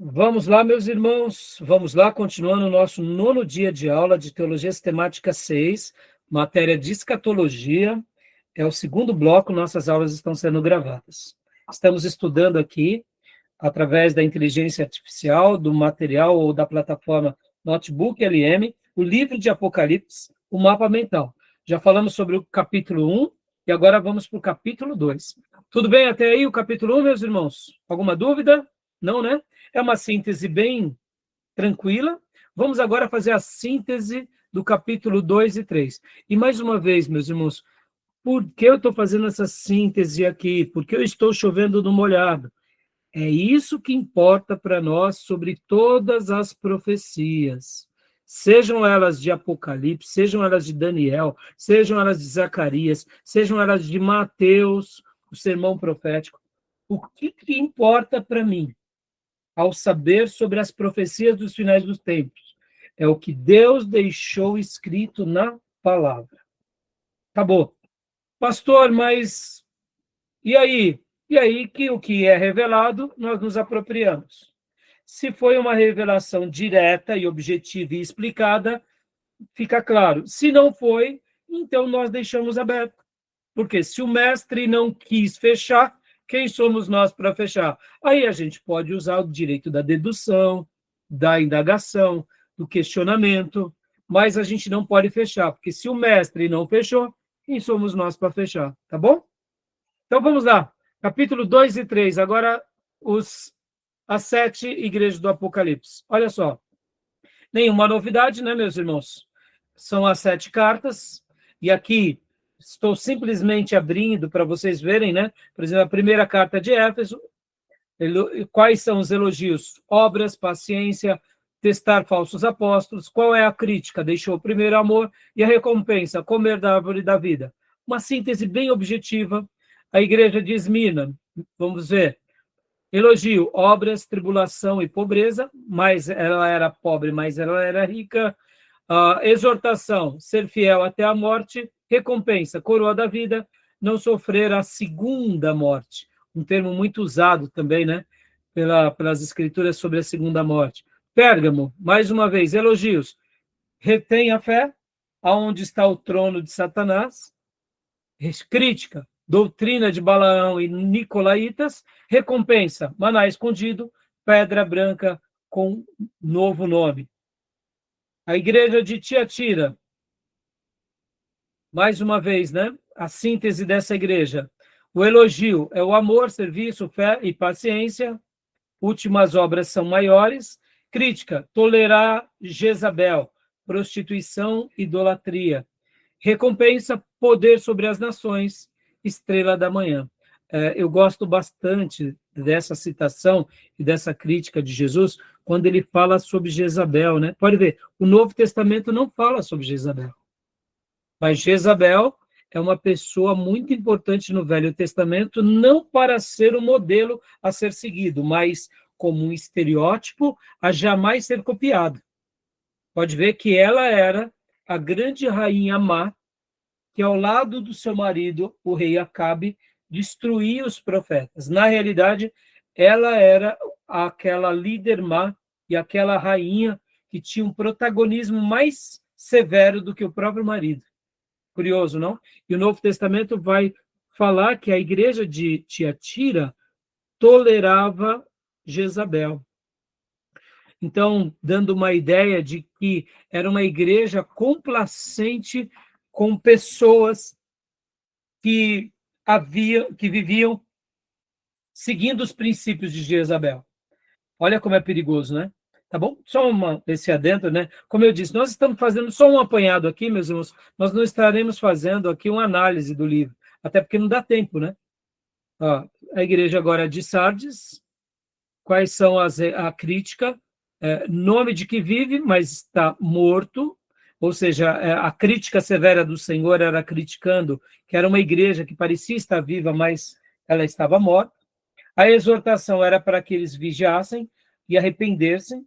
Vamos lá, meus irmãos, vamos lá, continuando o nosso 9º dia de aula de Teologia Sistemática 6, matéria de escatologia. É o 2º bloco, nossas aulas estão sendo gravadas. Estamos estudando aqui, através da inteligência artificial, do material ou da plataforma Notebook LM, o livro de Apocalipse, o mapa mental. Já falamos sobre o capítulo 1 e agora vamos para o capítulo 2. Tudo bem até aí o capítulo 1, meus irmãos? Alguma dúvida? Não, né? É uma síntese bem tranquila. Vamos agora fazer a síntese do capítulo 2 e 3. E mais uma vez, meus irmãos, por que eu estou fazendo essa síntese aqui? Porque eu estou chovendo no molhado. É isso que importa para nós sobre todas as profecias. Sejam elas de Apocalipse, sejam elas de Daniel, sejam elas de Zacarias, sejam elas de Mateus, o sermão profético. O que importa para mim, ao saber sobre as profecias dos finais dos tempos? É o que Deus deixou escrito na palavra. Acabou. Pastor, mas e aí? E aí que o que é revelado, nós nos apropriamos. Se foi uma revelação direta e objetiva e explicada, fica claro. Se não foi, então nós deixamos aberto. Porque se o mestre não quis fechar, quem somos nós para fechar? Aí a gente pode usar o direito da dedução, da indagação, do questionamento, mas a gente não pode fechar, porque se o mestre não fechou, quem somos nós para fechar? Tá bom? Então vamos lá. Capítulo 2 e 3. Agora as 7 igrejas do Apocalipse. Olha só. Nenhuma novidade, né, meus irmãos? São as 7 cartas. E aqui estou simplesmente abrindo para vocês verem, né? Por exemplo, a primeira carta de Éfeso. Quais são os elogios? Obras, paciência, testar falsos apóstolos. Qual é a crítica? Deixou o primeiro amor. E a recompensa? Comer da árvore da vida. Uma síntese bem objetiva. A igreja de Esmirna, vamos ver. Elogio, obras, tribulação e pobreza, mas ela era pobre, mas ela era rica. Exortação, ser fiel até a morte. Recompensa, coroa da vida, não sofrer a segunda morte. Um termo muito usado também, né? Pelas escrituras sobre a segunda morte. Pérgamo, mais uma vez, elogios. Retém a fé, aonde está o trono de Satanás. Crítica, doutrina de Balaão e Nicolaítas. Recompensa, maná escondido, pedra branca com novo nome. A igreja de Tiatira, mais uma vez, né? A síntese dessa igreja. O elogio é o amor, serviço, fé e paciência. Últimas obras são maiores. Crítica, tolerar Jezabel, prostituição, idolatria. Recompensa, poder sobre as nações, estrela da manhã. Eu gosto bastante dessa citação e dessa crítica de Jesus, quando ele fala sobre Jezabel, né? Pode ver, o Novo Testamento não fala sobre Jezabel. Mas Jezabel é uma pessoa muito importante no Velho Testamento, não para ser um modelo a ser seguido, mas como um estereótipo a jamais ser copiado. Pode ver que ela era a grande rainha má, que ao lado do seu marido, o rei Acabe, destruía os profetas. Na realidade, ela era aquela líder má e aquela rainha que tinha um protagonismo mais severo do que o próprio marido. Curioso, não? E o Novo Testamento vai falar que a igreja de Tiatira tolerava Jezabel. Então, dando uma ideia de que era uma igreja complacente com pessoas que viviam seguindo os princípios de Jezabel. Olha como é perigoso, né? Tá bom? Só esse adentro, né? Como eu disse, nós estamos fazendo só um apanhado aqui, meus irmãos. Nós não estaremos fazendo aqui uma análise do livro, até porque não dá tempo, né? A igreja agora de Sardes, quais são a crítica? Nome de que vive, mas está morto. Ou seja, a crítica severa do Senhor era criticando que era uma igreja que parecia estar viva, mas ela estava morta. A exortação era para que eles vigiassem e arrependessem,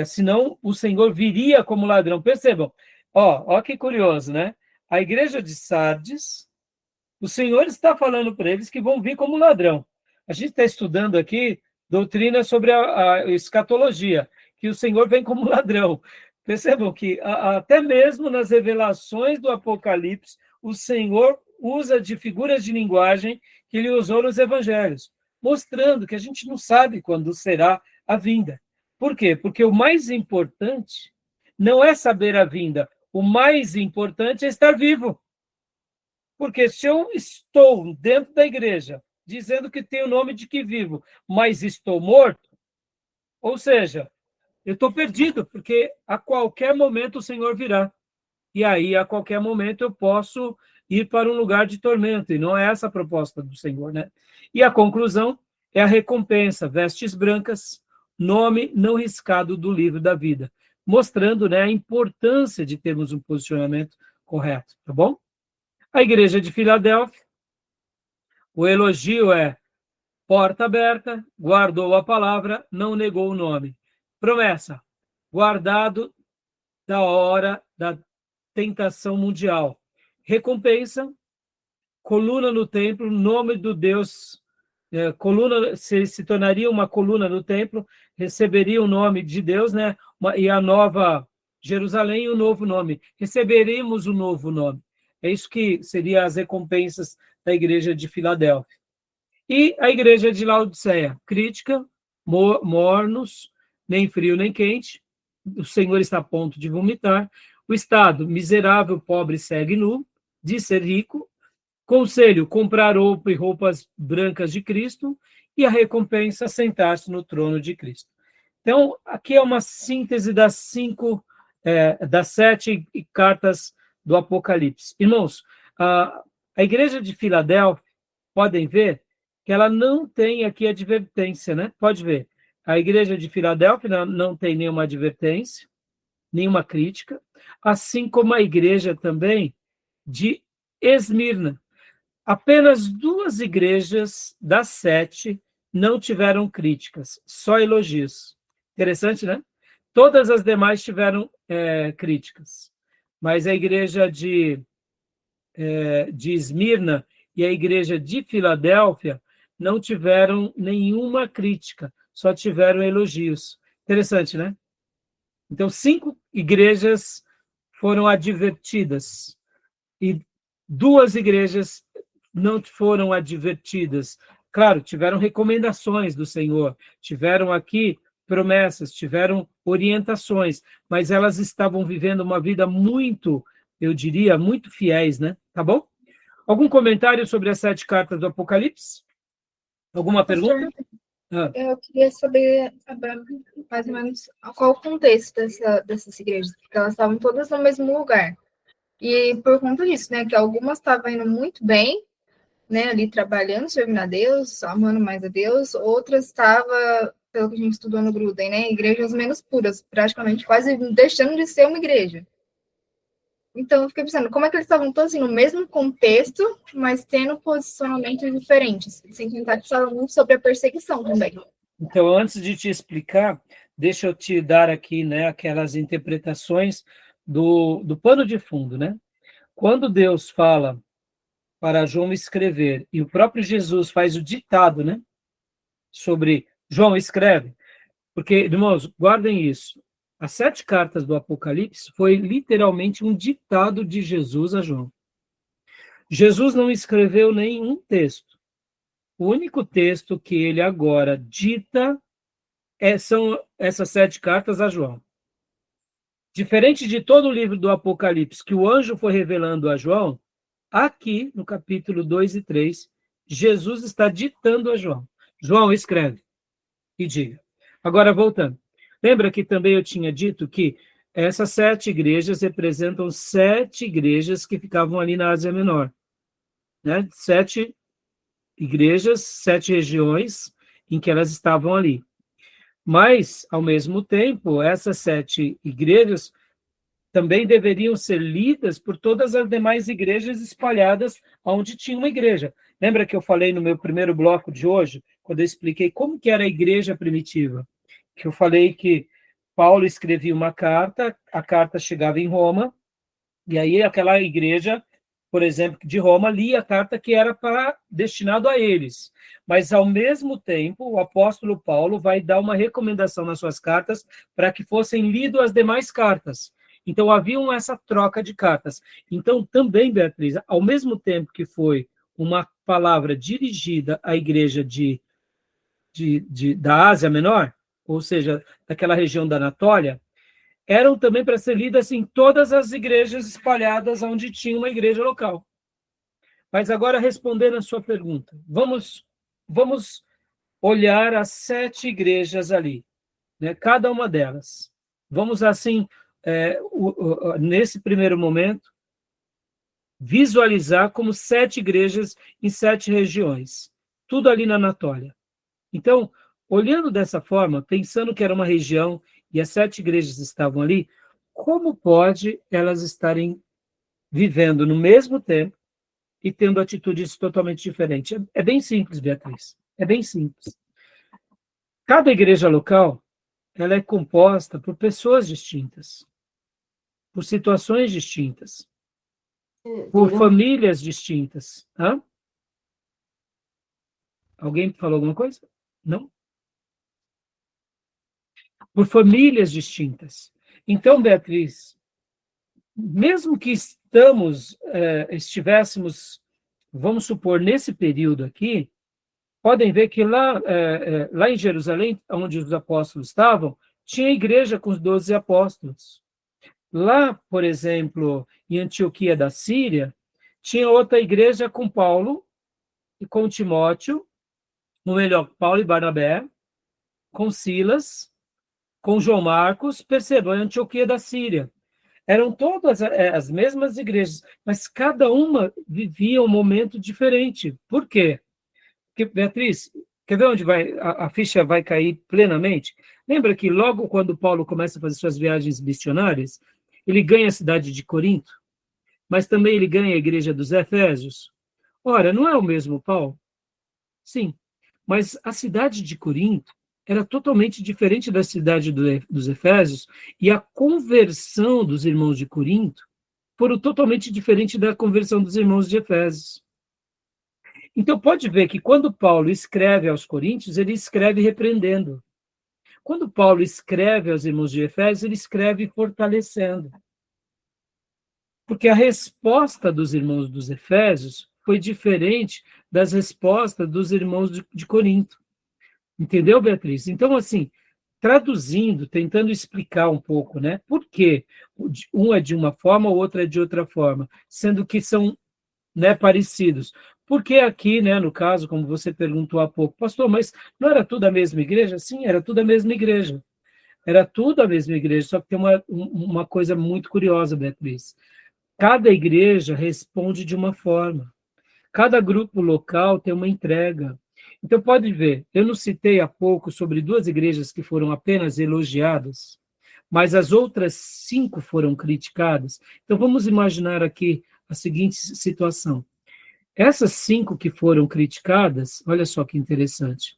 senão o Senhor viria como ladrão. Percebam, ó que curioso, né? A igreja de Sardes, o Senhor está falando para eles que vão vir como ladrão. A gente está estudando aqui doutrina sobre a escatologia, que o Senhor vem como ladrão. Percebam que até mesmo nas revelações do Apocalipse, o Senhor usa de figuras de linguagem que ele usou nos evangelhos, mostrando que a gente não sabe quando será a vinda. Por quê? Porque o mais importante não é saber a vinda, o mais importante é estar vivo. Porque se eu estou dentro da igreja dizendo que tenho o nome de que vivo, mas estou morto, ou seja, eu estou perdido, porque a qualquer momento o Senhor virá. E aí, a qualquer momento, eu posso ir para um lugar de tormento. E não é essa a proposta do Senhor, né? E a conclusão é a recompensa, vestes brancas, nome não riscado do livro da vida, mostrando, né, a importância de termos um posicionamento correto, tá bom? A igreja de Filadélfia, o elogio é porta aberta, guardou a palavra, não negou o nome. Promessa, guardado da hora da tentação mundial. Recompensa, coluna no templo, nome do Deus, coluna se tornaria uma coluna no templo, receberia o nome de Deus, né? E a nova Jerusalém, o novo nome. Receberemos o novo nome. É isso que seriam as recompensas da igreja de Filadélfia. E a igreja de Laodiceia, crítica, mornos, nem frio nem quente, o Senhor está a ponto de vomitar, o estado, miserável, pobre, cego e nu, de ser rico, conselho, comprar roupa e roupas brancas de Cristo, e a recompensa, sentar-se no trono de Cristo. Então, aqui é uma síntese das 7 cartas do Apocalipse. Irmãos, a igreja de Filadélfia, podem ver que ela não tem aqui advertência, né? Pode ver. A igreja de Filadélfia não tem nenhuma advertência, nenhuma crítica, assim como a igreja também de Esmirna. Apenas 2 igrejas das 7 não tiveram críticas, só elogios. Interessante, né? Todas as demais tiveram críticas, mas a igreja de Esmirna e a igreja de Filadélfia não tiveram nenhuma crítica, só tiveram elogios. Interessante, né? Então, 5 igrejas foram advertidas e 2 igrejas não foram advertidas. Claro, tiveram recomendações do Senhor, tiveram aqui promessas, tiveram orientações, mas elas estavam vivendo uma vida muito, eu diria, muito fiéis, né? Tá bom? Algum comentário sobre as 7 cartas do Apocalipse? Alguma pergunta? Eu queria saber mais ou menos qual o contexto dessas igrejas, porque elas estavam todas no mesmo lugar. E por conta disso, né, que algumas estavam indo muito bem, né, ali trabalhando, servindo a Deus, amando mais a Deus, outras estavam, pelo que a gente estudou no Gruden, né, igrejas menos puras, praticamente quase deixando de ser uma igreja. Então, eu fiquei pensando, como é que eles estavam todos assim, no mesmo contexto, mas tendo posicionamentos diferentes, sem contar que falavam muito sobre a perseguição também. Então, antes de te explicar, deixa eu te dar aqui, né, aquelas interpretações do pano de fundo, né? Quando Deus fala para João escrever, e o próprio Jesus faz o ditado, né, sobre João escreve, porque, irmãos, guardem isso, as 7 cartas do Apocalipse foi literalmente um ditado de Jesus a João. Jesus não escreveu nenhum texto. O único texto que ele agora dita são essas 7 cartas a João. Diferente de todo o livro do Apocalipse, que o anjo foi revelando a João, aqui, no capítulo 2 e 3, Jesus está ditando a João. João, escreve e diga. Agora, voltando. Lembra que também eu tinha dito que essas 7 igrejas representam 7 igrejas que ficavam ali na Ásia Menor. Né? 7 igrejas, 7 regiões em que elas estavam ali. Mas, ao mesmo tempo, essas 7 igrejas também deveriam ser lidas por todas as demais igrejas espalhadas onde tinha uma igreja. Lembra que eu falei no meu primeiro bloco de hoje, quando eu expliquei como que era a igreja primitiva? Que eu falei que Paulo escrevia uma carta, a carta chegava em Roma, e aí aquela igreja por exemplo, de Roma, lia a carta que era destinado a eles. Mas, ao mesmo tempo, o apóstolo Paulo vai dar uma recomendação nas suas cartas para que fossem lidas as demais cartas. Então, havia essa troca de cartas. Então, também, Beatriz, ao mesmo tempo que foi uma palavra dirigida à igreja da Ásia Menor, ou seja, daquela região da Anatólia, eram também para ser lidas em todas as igrejas espalhadas onde tinha uma igreja local. Mas agora, respondendo a sua pergunta, vamos olhar as 7 igrejas ali, né? Cada uma delas. Vamos, assim, nesse primeiro momento, visualizar como 7 igrejas em 7 regiões, tudo ali na Anatólia. Então, olhando dessa forma, pensando que era uma região e as 7 igrejas estavam ali, como pode elas estarem vivendo no mesmo tempo e tendo atitudes totalmente diferentes? É bem simples, Beatriz. É bem simples. Cada igreja local, ela é composta por pessoas distintas, por situações distintas, por famílias distintas. Hã? Alguém falou alguma coisa? Não? Por famílias distintas. Então, Beatriz, mesmo que estivéssemos, vamos supor, nesse período aqui, podem ver que lá em Jerusalém, onde os apóstolos estavam, tinha igreja com os 12 apóstolos. Lá, por exemplo, em Antioquia da Síria, tinha outra igreja com Paulo e com Timóteo, ou melhor, Paulo e Barnabé, com Silas, com João Marcos, percebam, em Antioquia da Síria. Eram todas as mesmas igrejas, mas cada uma vivia um momento diferente. Por quê? Porque, Beatriz, quer ver onde a ficha vai cair plenamente? Lembra que logo quando Paulo começa a fazer suas viagens missionárias, ele ganha a cidade de Corinto, mas também ele ganha a igreja dos Efésios. Ora, não é o mesmo Paulo? Sim, mas a cidade de Corinto era totalmente diferente da cidade dos Efésios, e a conversão dos irmãos de Corinto foram totalmente diferente da conversão dos irmãos de Efésios. Então, pode ver que quando Paulo escreve aos Coríntios, ele escreve repreendendo. Quando Paulo escreve aos irmãos de Efésios, ele escreve fortalecendo. Porque a resposta dos irmãos dos Efésios foi diferente das respostas dos irmãos de Corinto. Entendeu, Beatriz? Então, assim, traduzindo, tentando explicar um pouco, né? Por que um é de uma forma, o outro é de outra forma, sendo que são, né, parecidos. Porque aqui, né, no caso, como você perguntou há pouco, pastor, mas não era tudo a mesma igreja? Sim, era tudo a mesma igreja. Era tudo a mesma igreja, só que tem uma coisa muito curiosa, Beatriz. Cada igreja responde de uma forma. Cada grupo local tem uma entrega. Então, pode ver, eu não citei há pouco sobre 2 igrejas que foram apenas elogiadas, mas as outras 5 foram criticadas. Então, vamos imaginar aqui a seguinte situação. Essas 5 que foram criticadas, olha só que interessante.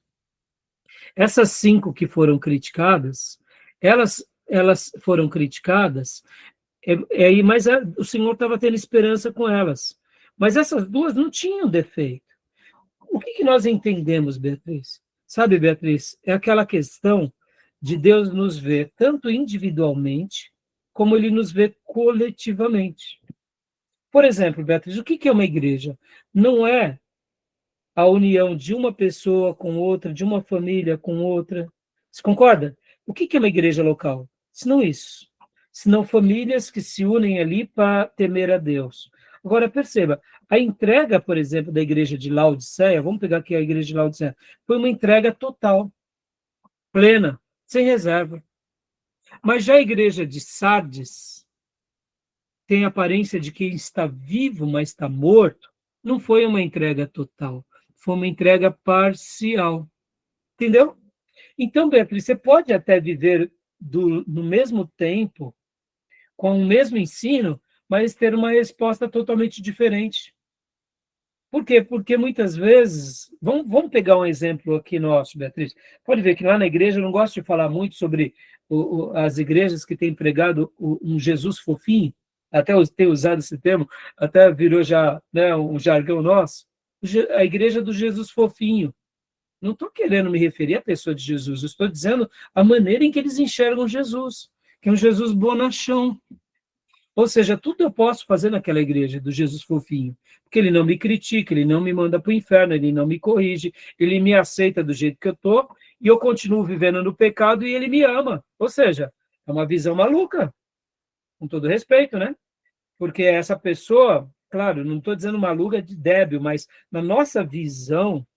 Essas 5 que foram criticadas, elas foram criticadas, mas o Senhor estava tendo esperança com elas. Mas essas 2 não tinham defeito. O que nós entendemos, Beatriz? Sabe, Beatriz, é aquela questão de Deus nos ver tanto individualmente, como Ele nos vê coletivamente. Por exemplo, Beatriz, o que é uma igreja? Não é a união de uma pessoa com outra, de uma família com outra. Você concorda? O que é uma igreja local? Senão isso. Senão famílias que se unem ali para temer a Deus. Agora, perceba, a entrega, por exemplo, da igreja de Laodiceia, vamos pegar aqui a igreja de Laodiceia, foi uma entrega total, plena, sem reserva. Mas já a igreja de Sardes tem a aparência de quem está vivo, mas está morto. Não foi uma entrega total, foi uma entrega parcial. Entendeu? Então, Beatriz, você pode até viver no mesmo tempo, com o mesmo ensino, mas ter uma resposta totalmente diferente. Por quê? Porque muitas vezes, vamos pegar um exemplo aqui nosso, Beatriz. Pode ver que lá na igreja eu não gosto de falar muito sobre as igrejas que têm pregado um Jesus fofinho, até tenho usado esse termo, até virou já, né, um jargão nosso, a igreja do Jesus fofinho. Não estou querendo me referir à pessoa de Jesus, eu estou dizendo a maneira em que eles enxergam Jesus, que é um Jesus bonachão. Ou seja, tudo eu posso fazer naquela igreja do Jesus fofinho, porque ele não me critica, ele não me manda para o inferno, ele não me corrige, ele me aceita do jeito que eu estou, e eu continuo vivendo no pecado e ele me ama. Ou seja, é uma visão maluca, com todo respeito, né? Porque essa pessoa, claro, não estou dizendo maluca de débil, mas na nossa visão,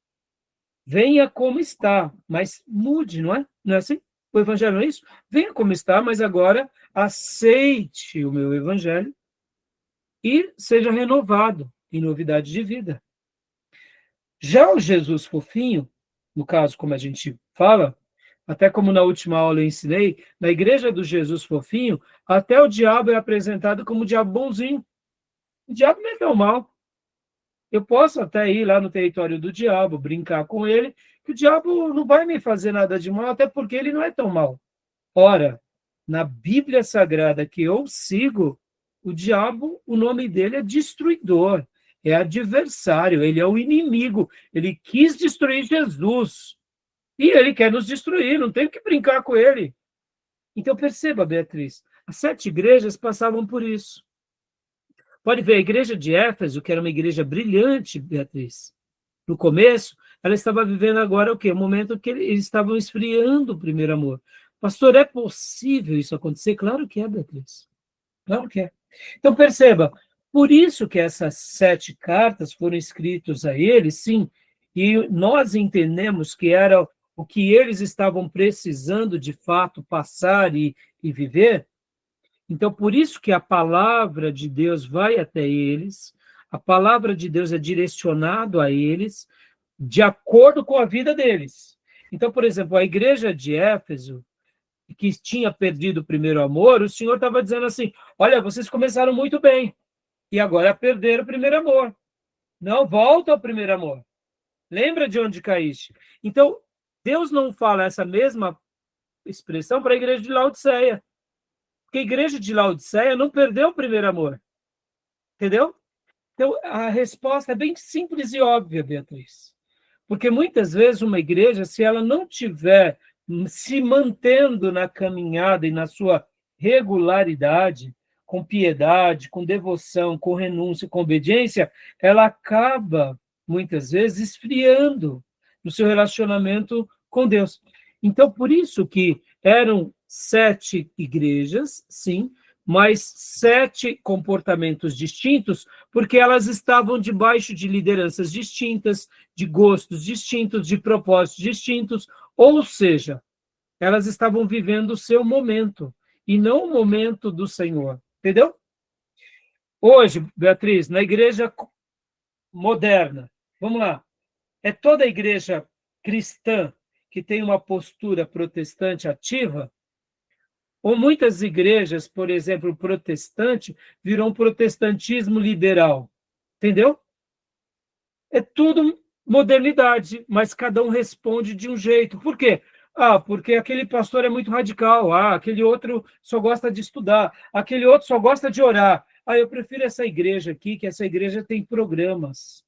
venha como está, mas mude, não é? Não é assim? O evangelho não é isso? Venha como está, mas agora aceite o meu evangelho e seja renovado em novidade de vida. Já o Jesus fofinho, no caso, como a gente fala, até como na última aula eu ensinei, na igreja do Jesus fofinho, até o diabo é apresentado como o diabo bonzinho. O diabo não é tão mal. Eu posso até ir lá no território do diabo, brincar com ele, que o diabo não vai me fazer nada de mal, até porque ele não é tão mal. Ora, na Bíblia Sagrada que eu sigo, o diabo, o nome dele é destruidor, é adversário, ele é o inimigo, ele quis destruir Jesus, e ele quer nos destruir, não tem que brincar com ele. Então perceba, Beatriz, as 7 igrejas passavam por isso. Pode ver, a igreja de Éfeso, que era uma igreja brilhante, Beatriz, no começo, ela estava vivendo agora o quê? O momento que eles estavam esfriando o primeiro amor. Pastor, é possível isso acontecer? Claro que é, Beatriz. Claro que é. Então, perceba, por isso que essas 7 cartas foram escritas a eles, sim, e nós entendemos que era o que eles estavam precisando, de fato, passar e viver. Então, por isso que a palavra de Deus vai até eles, a palavra de Deus é direcionada a eles, de acordo com a vida deles. Então, por exemplo, a igreja de Éfeso, que tinha perdido o primeiro amor, o Senhor estava dizendo assim, olha, vocês começaram muito bem, e agora perderam o primeiro amor. Não, volta ao primeiro amor. Lembra de onde caíste. Então, Deus não fala essa mesma expressão para a igreja de Laodiceia. Porque a igreja de Laodiceia não perdeu o primeiro amor. Entendeu? Então, a resposta é bem simples e óbvia, Beatriz. Porque muitas vezes uma igreja, se ela não tiver se mantendo na caminhada e na sua regularidade, com piedade, com devoção, com renúncia, com obediência, ela acaba, muitas vezes, esfriando no seu relacionamento com Deus. Então, por isso que eram 7 igrejas, sim, mas 7 comportamentos distintos, porque elas estavam debaixo de lideranças distintas, de gostos distintos, de propósitos distintos, ou seja, elas estavam vivendo o seu momento, e não o momento do Senhor, entendeu? Hoje, Beatriz, na igreja moderna, vamos lá, é toda a igreja cristã que tem uma postura protestante ativa? Ou muitas igrejas, por exemplo, protestante, virou um protestantismo liberal. Entendeu? É tudo modernidade, mas cada um responde de um jeito. Por quê? Ah, porque aquele pastor é muito radical. Ah, aquele outro só gosta de estudar. Aquele outro só gosta de orar. Ah, eu prefiro essa igreja aqui, que essa igreja tem programas,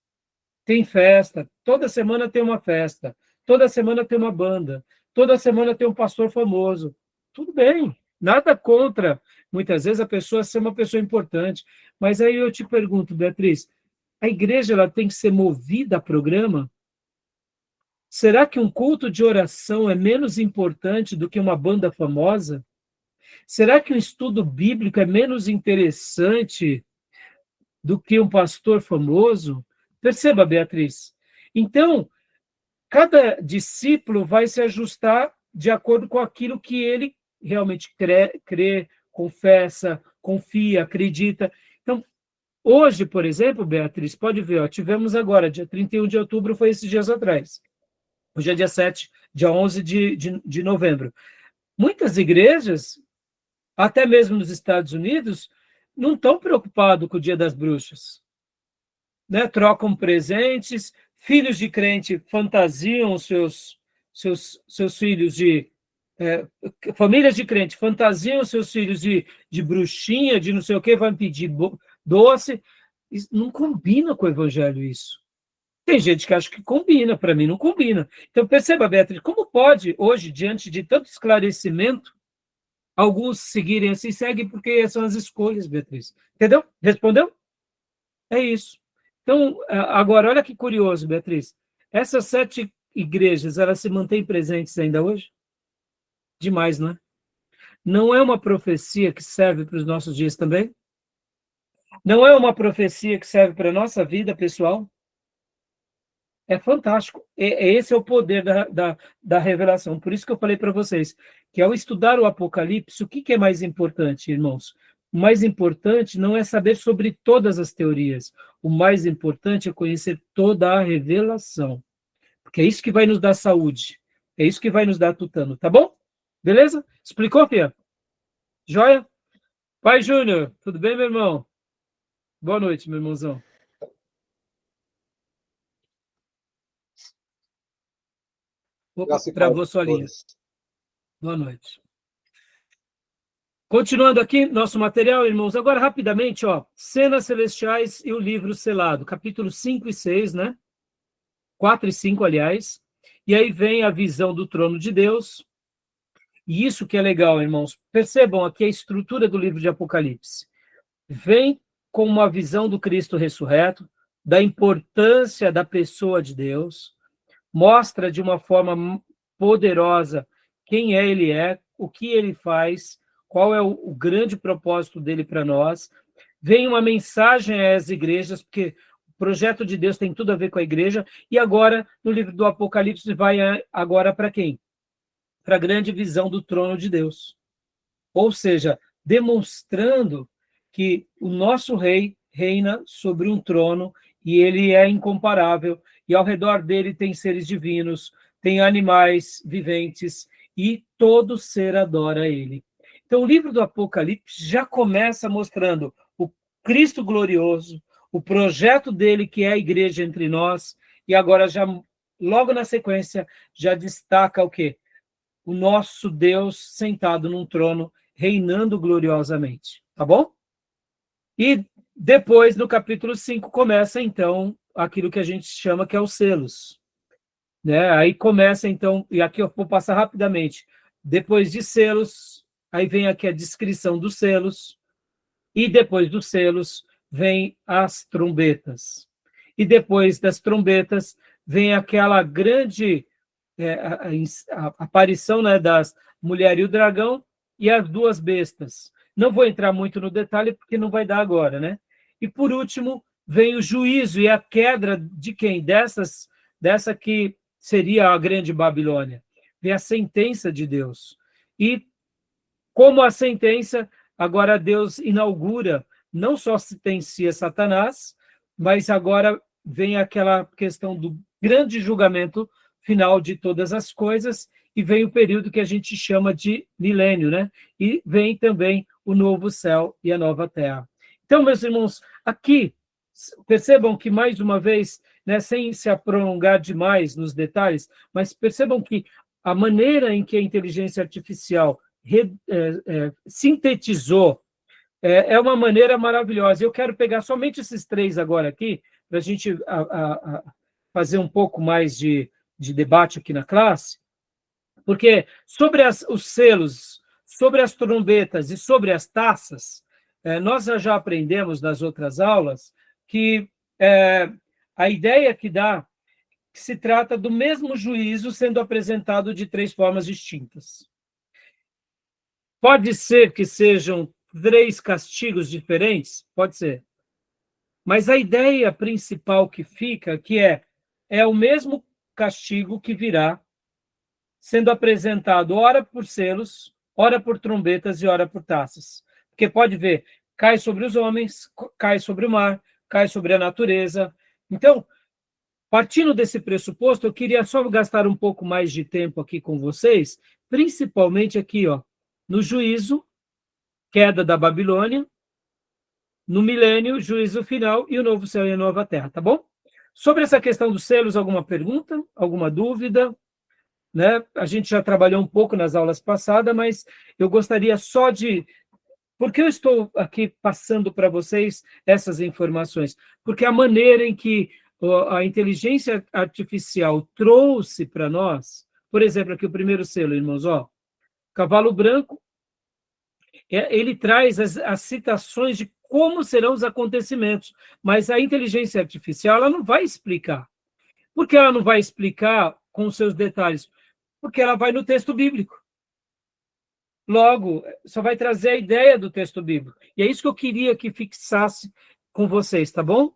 tem festa. Toda semana tem uma festa. Toda semana tem uma banda. Toda semana tem um pastor famoso. Tudo bem. Nada contra, muitas vezes, a pessoa ser uma pessoa importante. Mas aí eu te pergunto, Beatriz, a igreja ela tem que ser movida a programa? Será que um culto de oração é menos importante do que uma banda famosa? Será que um estudo bíblico é menos interessante do que um pastor famoso? Perceba, Beatriz. Então, cada discípulo vai se ajustar de acordo com aquilo que ele realmente crê, confessa, confia, acredita. Então, hoje, por exemplo, Beatriz, pode ver, ó, tivemos agora, dia 31 de outubro, foi esses dias atrás. Hoje é dia 7, dia 11 de novembro. Muitas igrejas, até mesmo nos Estados Unidos, não estão preocupados com o Dia das Bruxas. Né? Trocam presentes, filhos de crente fantasiam seus filhos de famílias de crente fantasiam seus filhos de bruxinha, de não sei o que, vai pedir doce. Isso não combina com o evangelho isso. Tem gente que acha que combina, para mim não combina. Então perceba, Beatriz, como pode hoje, diante de tanto esclarecimento, alguns seguirem assim, seguem porque são as escolhas, Beatriz. Entendeu? Respondeu? É isso. Então, agora, olha que curioso, Beatriz. Essas 7 igrejas, elas se mantêm presentes ainda hoje? Demais, não é? Não é uma profecia que serve para os nossos dias também? Não é uma profecia que serve para a nossa vida pessoal? É fantástico. Esse é o poder da revelação. Por isso que eu falei para vocês que, ao estudar o Apocalipse, o que é mais importante, irmãos? O mais importante não é saber sobre todas as teorias. O mais importante é conhecer toda a revelação. Porque é isso que vai nos dar saúde. É isso que vai nos dar tutano. Tá bom? Beleza? Explicou, Fia? Joia? Pai Júnior, tudo bem, meu irmão? Boa noite, meu irmãozão. Opa, travou sua linha. Boa noite. Continuando aqui, nosso material, irmãos, agora rapidamente, Cenas Celestiais e o Livro Selado, capítulo 5 e 6, né? 4 e 5, aliás. E aí vem a visão do trono de Deus. E isso que é legal, irmãos. Percebam aqui a estrutura do livro de Apocalipse. Vem com uma visão do Cristo ressurreto, da importância da pessoa de Deus, mostra de uma forma poderosa quem ele é, o que ele faz, qual é o grande propósito dele para nós. Vem uma mensagem às igrejas, porque o projeto de Deus tem tudo a ver com a igreja, e agora, no livro do Apocalipse, vai agora para quem? Para a grande visão do trono de Deus. Ou seja, demonstrando que o nosso rei reina sobre um trono e ele é incomparável, e ao redor dele tem seres divinos, tem animais viventes, e todo ser adora ele. Então, o livro do Apocalipse já começa mostrando o Cristo glorioso, o projeto dele, que é a igreja entre nós, e agora, já logo na sequência, já destaca o quê? O nosso Deus sentado num trono, reinando gloriosamente. Tá bom? E depois, no capítulo 5, começa, então, aquilo que a gente chama que é os selos. Né? Aí começa, então, e aqui eu vou passar rapidamente. Depois de selos, aí vem aqui a descrição dos selos, e depois dos selos vem as trombetas. E depois das trombetas vem aquela grande a aparição, né, das mulher e o dragão e as 2 bestas. Não vou entrar muito no detalhe, porque não vai dar agora, né? E, por último, vem o juízo e a queda de quem? Dessa que seria a grande Babilônia. Vem a sentença de Deus. E, como a sentença, agora Deus inaugura, não só sentencia Satanás, mas agora vem aquela questão do grande julgamento final de todas as coisas, e vem o período que a gente chama de milênio, né? E vem também o novo céu e a nova terra. Então, meus irmãos, aqui, percebam que, mais uma vez, né, sem se prolongar demais nos detalhes, mas percebam que a maneira em que a inteligência artificial sintetizou é uma maneira maravilhosa. Eu quero pegar somente esses 3 agora aqui, para a gente fazer um pouco mais de debate aqui na classe, porque sobre os selos, sobre as trombetas e sobre as taças, nós já aprendemos nas outras aulas que a ideia que dá que se trata do mesmo juízo sendo apresentado de 3 formas distintas. Pode ser que sejam 3 castigos diferentes? Pode ser. Mas a ideia principal que fica, que é o mesmo castigo que virá, sendo apresentado ora por selos, ora por trombetas e ora por taças. Porque pode ver, cai sobre os homens, cai sobre o mar, cai sobre a natureza. Então, partindo desse pressuposto, eu queria só gastar um pouco mais de tempo aqui com vocês, principalmente aqui, no juízo, queda da Babilônia, no milênio, juízo final e o novo céu e a nova terra, tá bom? Sobre essa questão dos selos, alguma pergunta? Alguma dúvida? né? A gente já trabalhou um pouco nas aulas passadas, mas eu gostaria só de... Por que eu estou aqui passando para vocês essas informações? Porque a maneira em que a inteligência artificial trouxe para nós, por exemplo, aqui o primeiro selo, irmãos, ó, cavalo branco, ele traz as citações de como serão os acontecimentos, mas a inteligência artificial ela não vai explicar. Por que ela não vai explicar com os seus detalhes? Porque ela vai no texto bíblico. Logo, só vai trazer a ideia do texto bíblico. E é isso que eu queria que fixasse com vocês, tá bom?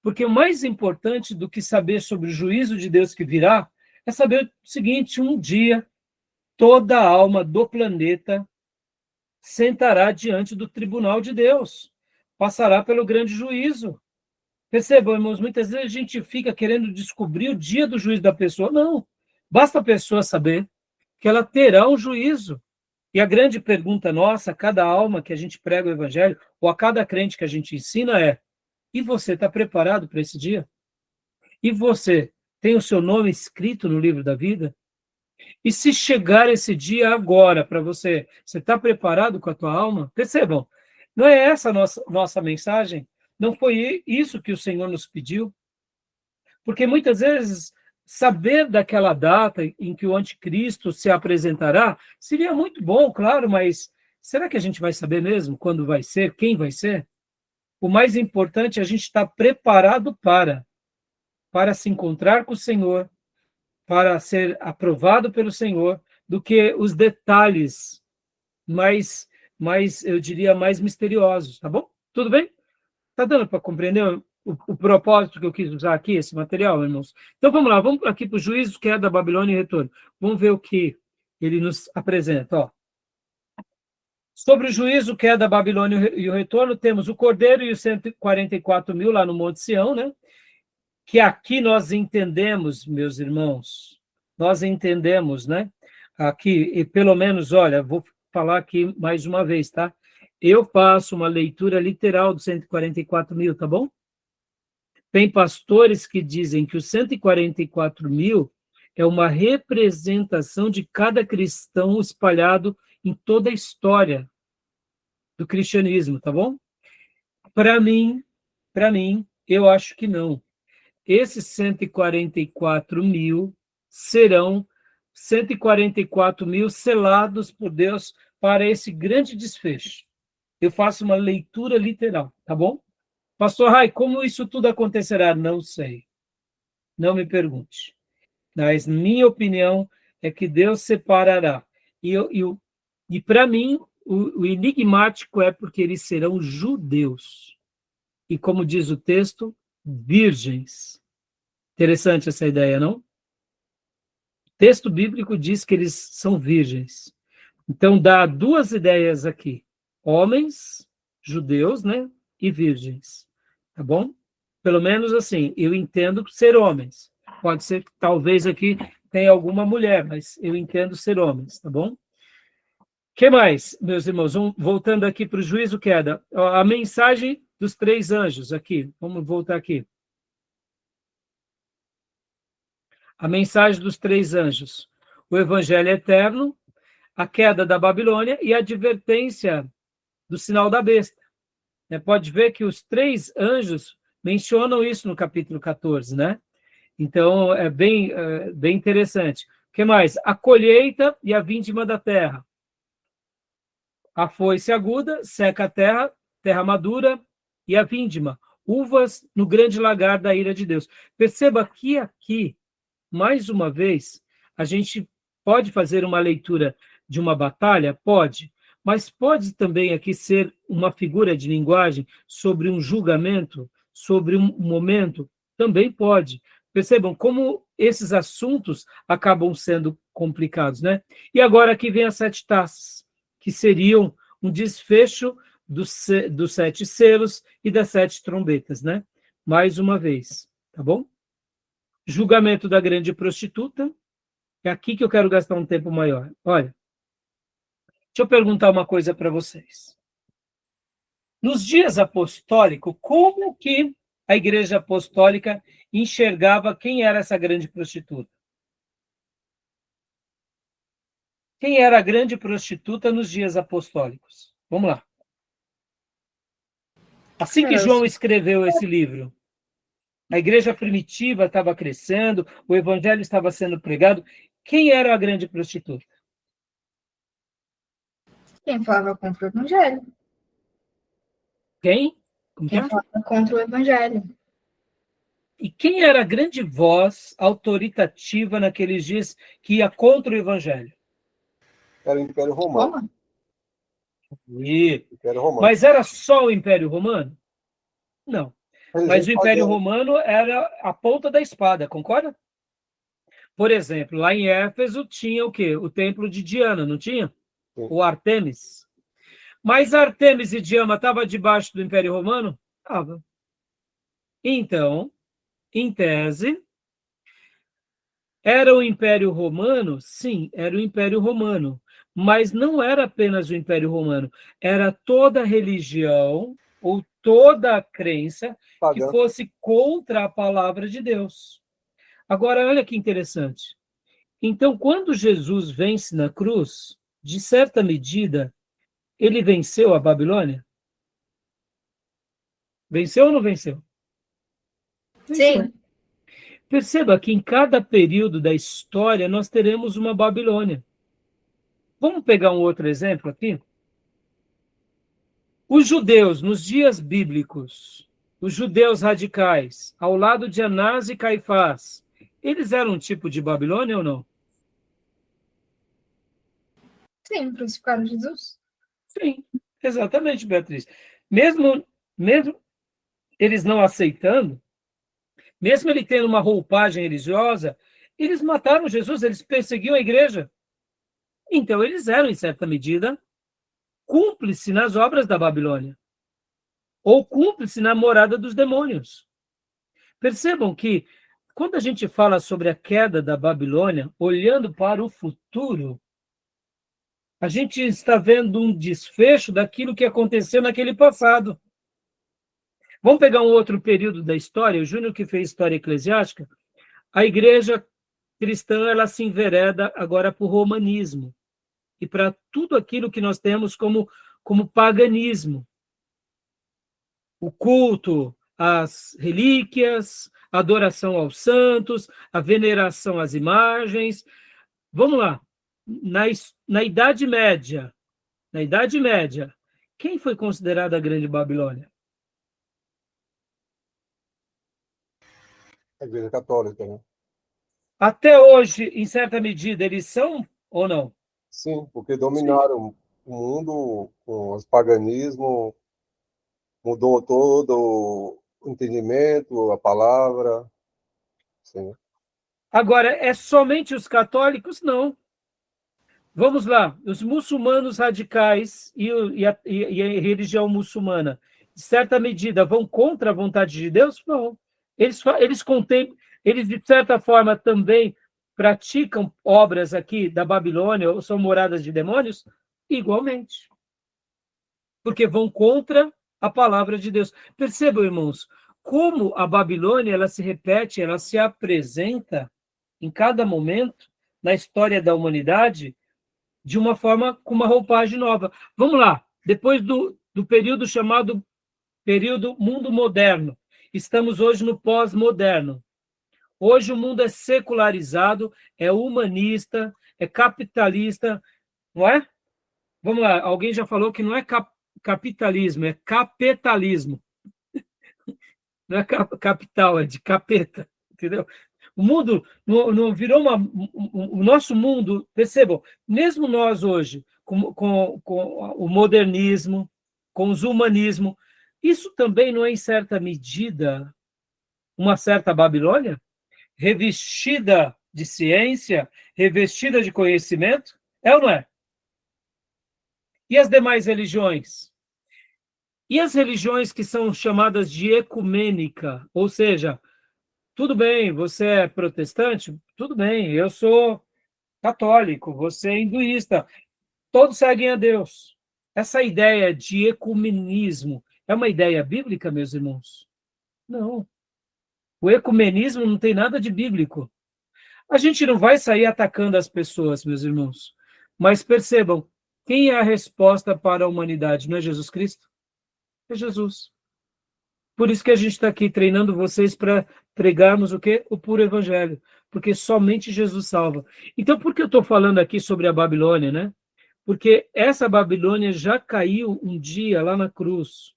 Porque o mais importante do que saber sobre o juízo de Deus que virá é saber o seguinte: um dia toda a alma do planeta sentará diante do tribunal de Deus, passará pelo grande juízo. Percebam, irmãos, muitas vezes a gente fica querendo descobrir o dia do juízo da pessoa. Não, basta a pessoa saber que ela terá um juízo. E a grande pergunta nossa, a cada alma que a gente prega o evangelho, ou a cada crente que a gente ensina é: e você está preparado para esse dia? E você tem o seu nome escrito no livro da vida? E se chegar esse dia agora para você, você está preparado com a tua alma? Percebam, não é essa a nossa mensagem? Não foi isso que o Senhor nos pediu? Porque muitas vezes saber daquela data em que o anticristo se apresentará seria muito bom, claro, mas será que a gente vai saber mesmo quando vai ser, quem vai ser? O mais importante é a gente estar preparado para se encontrar com o Senhor, para ser aprovado pelo Senhor, do que os detalhes mais, eu diria, mais misteriosos, tá bom? Tudo bem? Tá dando para compreender o propósito que eu quis usar aqui, esse material, irmãos? Então vamos lá, vamos aqui para o juízo que é da Babilônia e retorno. Vamos ver o que ele nos apresenta, ó. Sobre o juízo que é da Babilônia e o retorno, temos o Cordeiro e os 144.000 lá no Monte Sião, né? Que aqui nós entendemos, meus irmãos, nós entendemos, né? Aqui, e pelo menos, olha, vou falar aqui mais uma vez, tá? Eu faço uma leitura literal dos 144.000, tá bom? Tem pastores que dizem que os 144.000 é uma representação de cada cristão espalhado em toda a história do cristianismo, tá bom? Para mim, eu acho que não. Esses 144.000 serão 144.000 selados por Deus para esse grande desfecho. Eu faço uma leitura literal, tá bom? Pastor Rai, como isso tudo acontecerá? Não sei. Não me pergunte. Mas minha opinião é que Deus separará. E para mim, o enigmático é porque eles serão judeus. E como diz o texto, virgens. Interessante essa ideia, não? O texto bíblico diz que eles são virgens. Então, dá duas ideias aqui. Homens, judeus, né? E virgens. Tá bom? Pelo menos assim, eu entendo ser homens. Pode ser que talvez aqui tenha alguma mulher, mas eu entendo ser homens, tá bom? O que mais, meus irmãos? Voltando aqui para o juízo queda. A mensagem dos 3 anjos aqui. Vamos voltar aqui. A mensagem dos 3 anjos. O evangelho eterno, a queda da Babilônia e a advertência do sinal da besta. Pode ver que os 3 anjos mencionam isso no capítulo 14, né? Então, é bem interessante. O que mais? A colheita e a vindima da terra. A foice aguda seca a terra, terra madura e a vindima. Uvas no grande lagar da ira de Deus. Perceba que aqui, mais uma vez, a gente pode fazer uma leitura de uma batalha? Pode. Mas pode também aqui ser uma figura de linguagem sobre um julgamento, sobre um momento? Também pode. Percebam como esses assuntos acabam sendo complicados, né? E agora aqui vem as 7 taças, que seriam um desfecho dos 7 selos e das 7 trombetas, né? Mais uma vez, tá bom? Julgamento da grande prostituta. É aqui que eu quero gastar um tempo maior. Olha, deixa eu perguntar uma coisa para vocês. Nos dias apostólicos, como que a igreja apostólica enxergava quem era essa grande prostituta? Quem era a grande prostituta nos dias apostólicos? Vamos lá. Assim que João escreveu esse livro, a igreja primitiva estava crescendo, o evangelho estava sendo pregado. Quem era a grande prostituta? Quem falava contra o evangelho. Quem? Como que Quem é? falava contra o evangelho. E quem era a grande voz autoritativa naqueles dias que ia contra o evangelho? Era o Império Romano. Roma? Império Romano. Mas era só o Império Romano? Não. Mas o Império pagando. Romano era a ponta da espada, concorda? Por exemplo, lá em Éfeso tinha o quê? O templo de Diana, não tinha? Sim. O Artemis. Mas Artemis e Diana estavam debaixo do Império Romano? Estava. Então, em tese, era o Império Romano? Sim, era o Império Romano. Mas não era apenas o Império Romano. Era toda religião ou toda a crença que Pagã. fosse contra a palavra de Deus. Agora, olha que interessante. Então, quando Jesus vence na cruz, de certa medida, ele venceu a Babilônia? Venceu ou não venceu? Venceu. Sim. Perceba que em cada período da história nós teremos uma Babilônia. Vamos pegar um outro exemplo aqui? Os judeus, nos dias bíblicos, os judeus radicais, ao lado de Anás e Caifás, eles eram um tipo de Babilônia ou não? Sim, crucificaram Jesus. Sim, exatamente, Beatriz. Mesmo eles não aceitando, mesmo ele tendo uma roupagem religiosa, eles mataram Jesus, eles perseguiam a igreja. Então, eles eram, em certa medida, cúmplices nas obras da Babilônia, ou cúmplice na morada dos demônios. Percebam que, quando a gente fala sobre a queda da Babilônia, olhando para o futuro, a gente está vendo um desfecho daquilo que aconteceu naquele passado. Vamos pegar um outro período da história, o Júnior que fez história eclesiástica, a igreja cristã ela se envereda agora para o romanismo e para tudo aquilo que nós temos como paganismo. O culto às relíquias, a adoração aos santos, a veneração às imagens. Vamos lá. Na Idade Média, quem foi considerada a Grande Babilônia? A Igreja Católica, né? Até hoje, em certa medida, eles são ou não? Sim, porque dominaram o mundo com os paganismo, mudou todo o entendimento, a palavra. Sim. Agora, é somente os católicos? Não. Vamos lá, os muçulmanos radicais e a religião muçulmana, de certa medida, vão contra a vontade de Deus? Não. Eles, de certa forma, também praticam obras aqui da Babilônia, ou são moradas de demônios? Igualmente. Porque vão contra a palavra de Deus. Percebam, irmãos, como a Babilônia ela se repete, ela se apresenta em cada momento na história da humanidade de uma forma com uma roupagem nova. Vamos lá, depois do período chamado período mundo moderno, estamos hoje no pós-moderno. Hoje o mundo é secularizado, é humanista, é capitalista, não é? Vamos lá, alguém já falou que não é capitalismo, é capitalismo. Não é capital, é de capeta, entendeu? O mundo não virou o nosso mundo, percebam, mesmo nós hoje, com o modernismo, com os humanismo, isso também não é, em certa medida, uma certa Babilônia? Revestida de ciência, revestida de conhecimento? É ou não é? E as demais religiões? E as religiões que são chamadas de ecumênica, ou seja, tudo bem, você é protestante? Tudo bem, eu sou católico, você é hinduísta. Todos seguem a Deus. Essa ideia de ecumenismo é uma ideia bíblica, meus irmãos? Não. O ecumenismo não tem nada de bíblico. A gente não vai sair atacando as pessoas, meus irmãos, Mas percebam, quem é a resposta para a humanidade? Não é Jesus Cristo? É Jesus. Por isso que a gente está aqui treinando vocês para pregarmos o quê? O puro evangelho. Porque somente Jesus salva. Então, por que eu estou falando aqui sobre a Babilônia, né? Porque essa Babilônia já caiu um dia lá na cruz,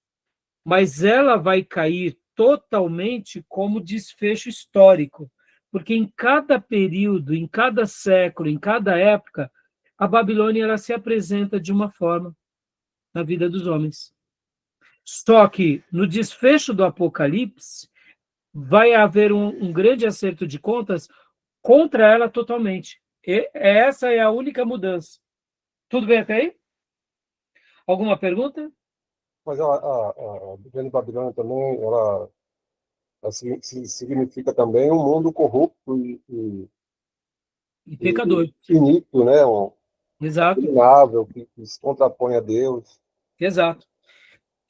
mas ela vai cair totalmente como desfecho histórico, porque em cada período, em cada século, em cada época, a Babilônia ela se apresenta de uma forma na vida dos homens. Só que no desfecho do Apocalipse vai haver um grande acerto de contas contra ela totalmente. E essa é a única mudança. Tudo bem até aí? Alguma pergunta? Mas a grande Babilônia também, ela significa também um mundo corrupto E pecador. finito, né? Exato, Abominável, que se contrapõe a Deus. exato.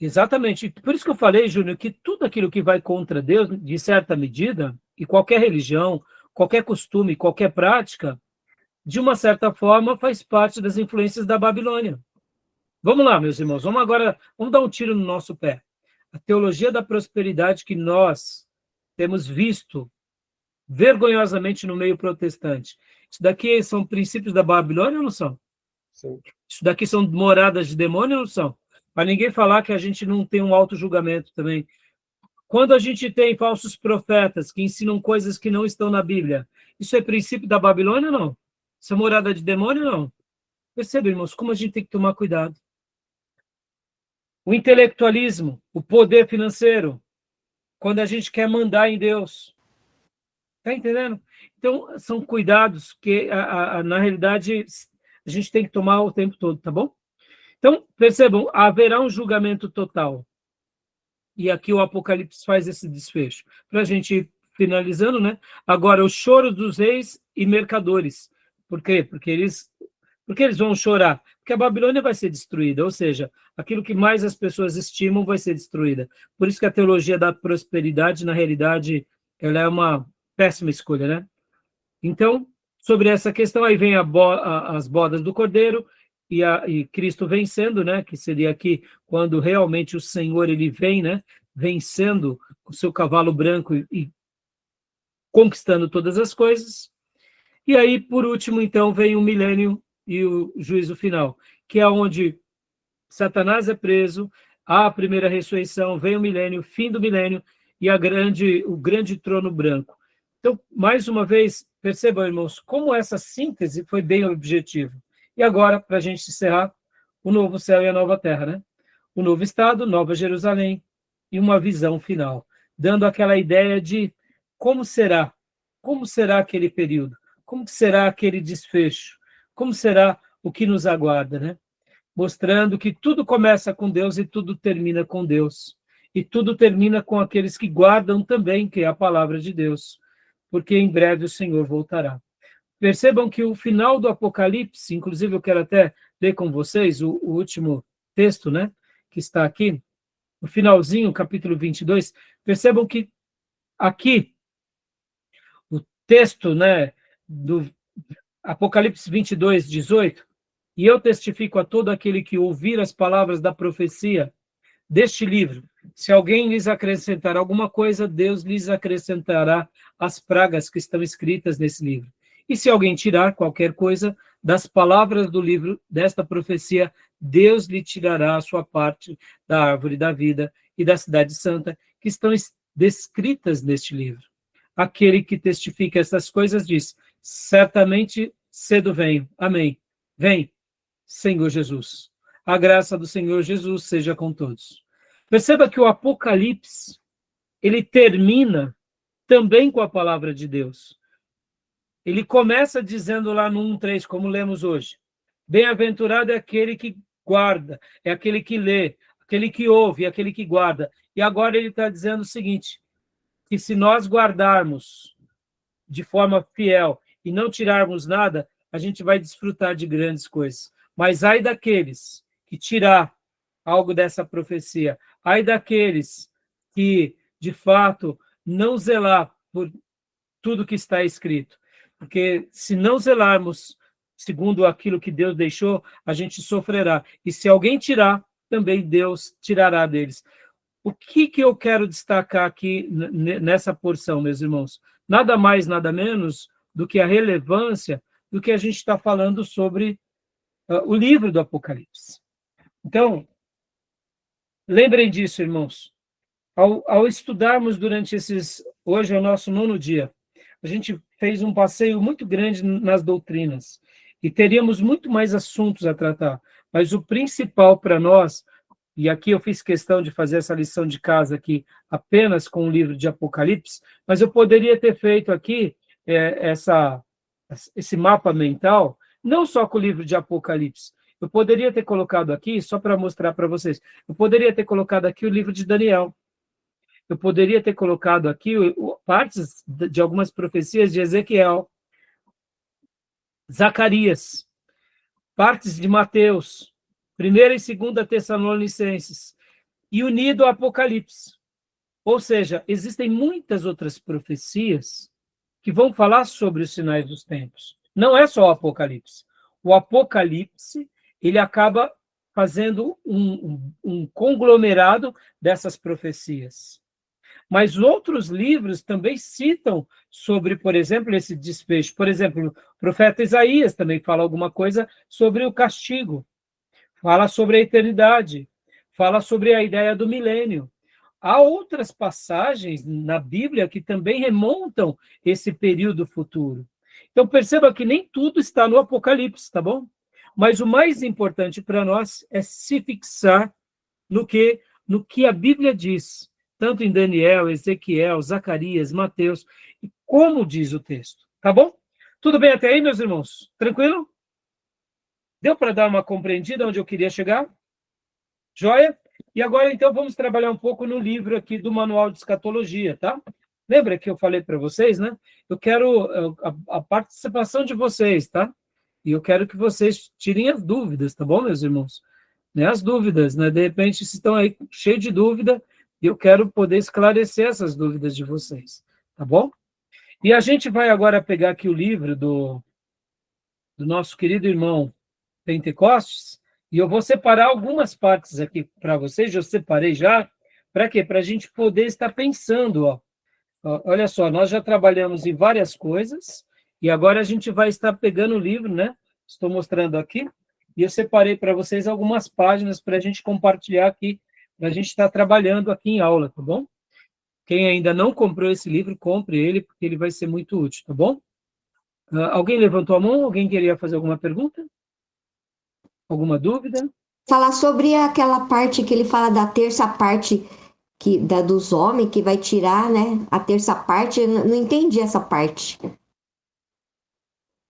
Exatamente. Por isso que eu falei, Júnior, que tudo aquilo que vai contra Deus, de certa medida, e qualquer religião, qualquer costume, qualquer prática, de uma certa forma, faz parte das influências da Babilônia. Vamos lá, meus irmãos, vamos dar um tiro no nosso pé. A teologia da prosperidade que nós temos visto vergonhosamente no meio protestante. Isso daqui são princípios da Babilônia ou não são? Sim. Isso daqui são moradas de demônio ou não são? Para ninguém falar que a gente não tem um auto-julgamento também. Quando a gente tem falsos profetas que ensinam coisas que não estão na Bíblia, isso é princípio da Babilônia ou não? Isso é morada de demônio ou não? Perceba, irmãos, como a gente tem que tomar cuidado. O intelectualismo, o poder financeiro, quando a gente quer mandar em Deus. Está entendendo? Então, são cuidados que, na realidade, a gente tem que tomar o tempo todo, tá bom? Então, percebam, haverá um julgamento total. E aqui o Apocalipse faz esse desfecho. Para a gente ir finalizando, né? Agora, o choro dos reis e mercadores. Por quê? Porque eles vão chorar? Porque a Babilônia vai ser destruída, ou seja, aquilo que mais as pessoas estimam vai ser destruída. Por isso que a teologia da prosperidade, na realidade, ela é uma péssima escolha, né? Então, sobre essa questão, aí vem as bodas do Cordeiro e Cristo vencendo, né? Que seria aqui quando realmente o Senhor ele vem, né? Vencendo o seu cavalo branco e conquistando todas as coisas. E aí, por último, então, vem o milênio e o juízo final, que é onde Satanás é preso, há a primeira ressurreição, vem o milênio, fim do milênio e o grande trono branco. Então, mais uma vez, percebam, irmãos, como essa síntese foi bem objetiva. E agora, para a gente encerrar, o novo céu e a nova terra, né? O novo estado, Nova Jerusalém e uma visão final, dando aquela ideia de como será aquele período, como será aquele desfecho, como será o que nos aguarda, né? Mostrando que tudo começa com Deus e tudo termina com Deus. E tudo termina com aqueles que guardam também, que é a palavra de Deus, porque em breve o Senhor voltará. Percebam que o final do Apocalipse, inclusive eu quero até ler com vocês o último texto, né, que está aqui, no finalzinho, capítulo 22, percebam que aqui, o texto, né, do Apocalipse 22, 18, e eu testifico a todo aquele que ouvir as palavras da profecia deste livro. Se alguém lhes acrescentar alguma coisa, Deus lhes acrescentará as pragas que estão escritas nesse livro. E se alguém tirar qualquer coisa das palavras do livro desta profecia, Deus lhe tirará a sua parte da árvore da vida e da cidade santa, que estão descritas neste livro. Aquele que testifica essas coisas diz: certamente cedo venho. Amém. Vem, Senhor Jesus. A graça do Senhor Jesus seja com todos. Perceba que o Apocalipse, ele termina também com a palavra de Deus. Ele começa dizendo lá no 1:3, como lemos hoje: bem-aventurado é aquele que guarda, é aquele que lê, aquele que ouve, é aquele que guarda. E agora ele está dizendo o seguinte, que se nós guardarmos de forma fiel e não tirarmos nada, a gente vai desfrutar de grandes coisas. Mas ai daqueles que tirar algo dessa profecia, ai daqueles que, de fato, não zelar por tudo que está escrito. Porque se não zelarmos segundo aquilo que Deus deixou, a gente sofrerá. E se alguém tirar, também Deus tirará deles. O que eu quero destacar aqui nessa porção, meus irmãos? Nada mais, nada menos do que a relevância do que a gente está falando sobre o livro do Apocalipse. Então, lembrem disso, irmãos. Ao estudarmos durante hoje é o nosso 9º dia, a gente fez um passeio muito grande nas doutrinas, e teríamos muito mais assuntos a tratar, mas o principal para nós, e aqui eu fiz questão de fazer essa lição de casa aqui apenas com o livro de Apocalipse, mas eu poderia ter feito aqui esse mapa mental, não só com o livro de Apocalipse, eu poderia ter colocado aqui, só para mostrar para vocês, eu poderia ter colocado aqui o livro de Daniel, eu poderia ter colocado aqui partes de algumas profecias de Ezequiel, Zacarias, partes de Mateus, 1ª e 2ª Tessalonicenses, e unido ao Apocalipse. Ou seja, existem muitas outras profecias que vão falar sobre os sinais dos tempos. Não é só o Apocalipse. O Apocalipse, ele acaba fazendo um conglomerado dessas profecias. Mas outros livros também citam sobre, por exemplo, esse desfecho. Por exemplo, o profeta Isaías também fala alguma coisa sobre o castigo, fala sobre a eternidade, fala sobre a ideia do milênio. Há outras passagens na Bíblia que também remontam esse período futuro. Então, perceba que nem tudo está no Apocalipse, tá bom? Mas o mais importante para nós é se fixar no que a Bíblia diz, tanto em Daniel, Ezequiel, Zacarias, Mateus, e como diz o texto, tá bom? Tudo bem até aí, meus irmãos? Tranquilo? Deu para dar uma compreendida onde eu queria chegar? Joia? E agora, então, vamos trabalhar um pouco no livro aqui do Manual de Escatologia, tá? Lembra que eu falei para vocês, né? Eu quero a participação de vocês, tá? E eu quero que vocês tirem as dúvidas, tá bom, meus irmãos? Né? As dúvidas, né? De repente, vocês estão aí cheios de dúvida, e eu quero poder esclarecer essas dúvidas de vocês, tá bom? E a gente vai agora pegar aqui o livro do nosso querido irmão Pentecostes, e eu vou separar algumas partes aqui para vocês, eu separei já, para quê? Para a gente poder estar pensando, ó. Olha só, nós já trabalhamos em várias coisas, e agora a gente vai estar pegando o livro, né? Estou mostrando aqui, e eu separei para vocês algumas páginas para a gente compartilhar aqui, para a gente estar trabalhando aqui em aula, tá bom? Quem ainda não comprou esse livro, compre ele, porque ele vai ser muito útil, tá bom? Alguém levantou a mão? Alguém queria fazer alguma pergunta? Alguma dúvida? Falar sobre aquela parte que ele fala da terça parte dos homens, que vai tirar, né? A terça parte, eu não entendi essa parte.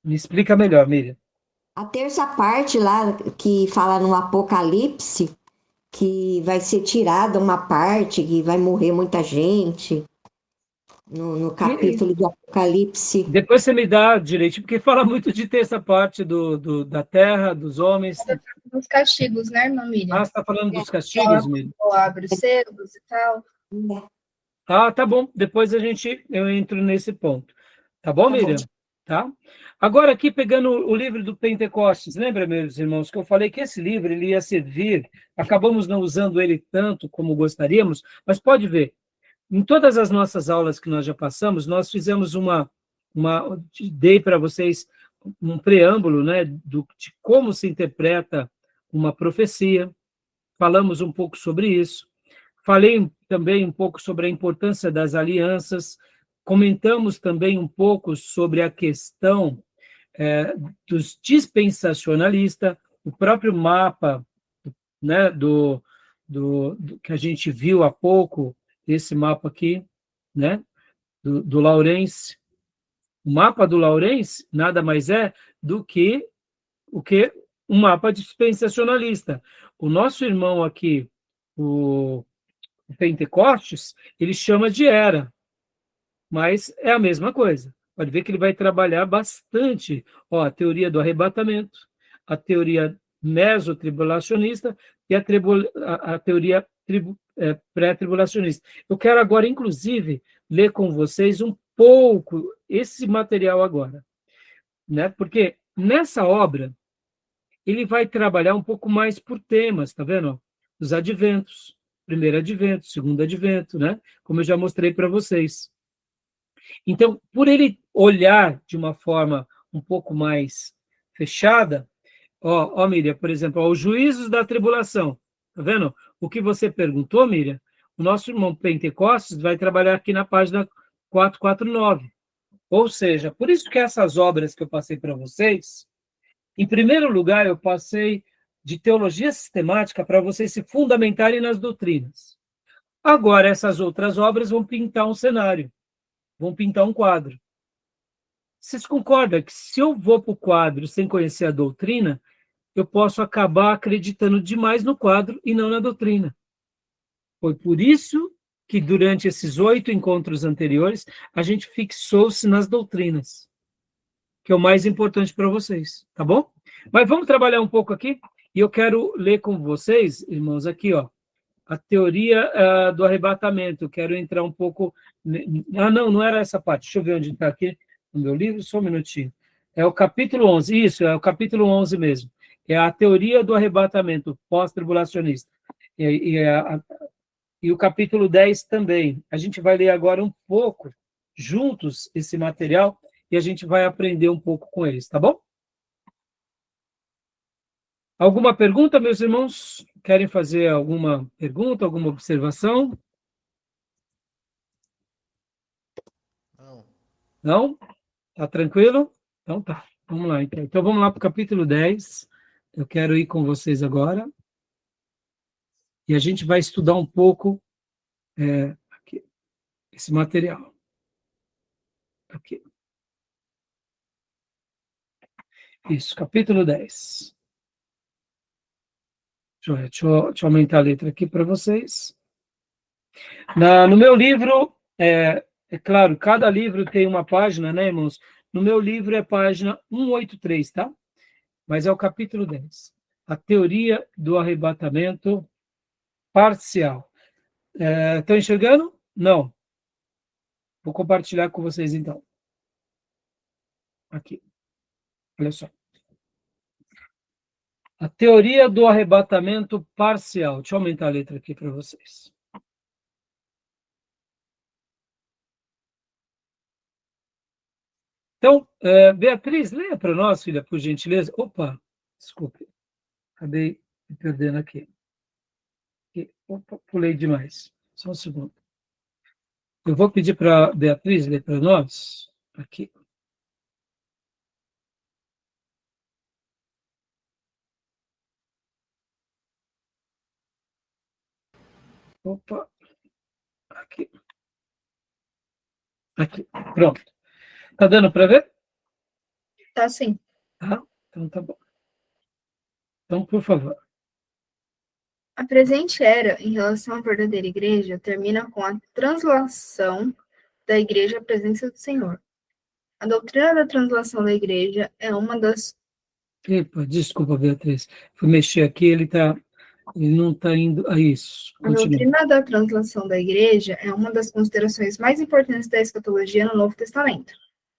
Me explica melhor, Miriam. A terça parte lá, que fala no Apocalipse, que vai ser tirada uma parte, que vai morrer muita gente, no capítulo do Apocalipse. Depois você me dá direito, porque fala muito de terça parte da terra, dos homens. Dos castigos, né, irmã Miriam? Você está falando dos castigos, Miriam? Abre os selos e tal. Tá bom. Depois eu entro nesse ponto. Tá bom, Miriam? Tá? Agora, aqui, pegando o livro do Pentecostes, lembra, meus irmãos, que eu falei que esse livro ele ia servir, acabamos não usando ele tanto como gostaríamos, mas pode ver, em todas as nossas aulas que nós já passamos, nós fizemos dei para vocês um preâmbulo, né, de como se interpreta uma profecia, falamos um pouco sobre isso, falei também um pouco sobre a importância das alianças, comentamos também um pouco sobre a questão dos dispensacionalistas, o próprio mapa, né, do que a gente viu há pouco, esse mapa aqui, né, do Laurence. O mapa do Laurence nada mais é do que um mapa dispensacionalista. O nosso irmão aqui, o Pentecostes, ele chama de era, mas é a mesma coisa. Pode ver que ele vai trabalhar bastante a teoria do arrebatamento, a teoria mesotribulacionista e a teoria pré-tribulacionista. Eu quero agora, inclusive, ler com vocês um pouco esse material agora, né? Porque nessa obra, ele vai trabalhar um pouco mais por temas, tá vendo? Os adventos, primeiro advento, segundo advento, né? Como eu já mostrei para vocês. Então, por ele olhar de uma forma um pouco mais fechada, Miriam, por exemplo, os juízos da tribulação, tá vendo? O que você perguntou, Miriam, o nosso irmão Pentecostes vai trabalhar aqui na página 449. Ou seja, por isso que essas obras que eu passei para vocês, em primeiro lugar, eu passei de teologia sistemática para vocês se fundamentarem nas doutrinas. Agora, essas outras obras vão pintar um cenário, vão pintar um quadro. Vocês concordam que se eu vou para o quadro sem conhecer a doutrina, eu posso acabar acreditando demais no quadro e não na doutrina? Foi por isso que, durante esses 8 encontros anteriores, a gente fixou-se nas doutrinas, que é o mais importante para vocês, tá bom? Mas vamos trabalhar um pouco aqui, e eu quero ler com vocês, irmãos, aqui, a teoria do arrebatamento. Eu quero entrar um pouco... não era essa parte. Deixa eu ver onde está aqui no meu livro, só um minutinho. É o capítulo 11, isso, é o capítulo 11 mesmo. É a teoria do arrebatamento pós-tribulacionista. E o capítulo 10 também. A gente vai ler agora um pouco, juntos, esse material, e a gente vai aprender um pouco com eles, tá bom? Alguma pergunta, meus irmãos? Querem fazer alguma pergunta, alguma observação? Não. Não? Tá tranquilo? Então tá. Vamos lá, então. Então vamos lá para o capítulo 10. Eu quero ir com vocês agora. E a gente vai estudar um pouco aqui, esse material. Aqui. Isso, capítulo 10. Deixa eu aumentar a letra aqui para vocês. No meu livro, é claro, cada livro tem uma página, né, irmãos? No meu livro é página 183, tá? Mas é o capítulo 10. A teoria do arrebatamento parcial. Estão enxergando? Não. Vou compartilhar com vocês, então. Aqui. Olha só. A teoria do arrebatamento parcial. Deixa eu aumentar a letra aqui para vocês. Então, Beatriz, leia para nós, filha, por gentileza. Opa, desculpe. Acabei me perdendo aqui. Opa, pulei demais. Só um segundo. Eu vou pedir para a Beatriz ler para nós. Aqui. Opa. Aqui. Aqui. Pronto. Tá dando para ver? Tá sim. Tá? Então tá bom. Então, por favor. A presente era, em relação à verdadeira igreja, termina com a translação da igreja à presença do Senhor. A doutrina da translação da igreja é uma das... Epa, desculpa, Beatriz. Fui mexer aqui, ele não está indo a isso. A doutrina da translação da igreja é uma das considerações mais importantes da escatologia no Novo Testamento.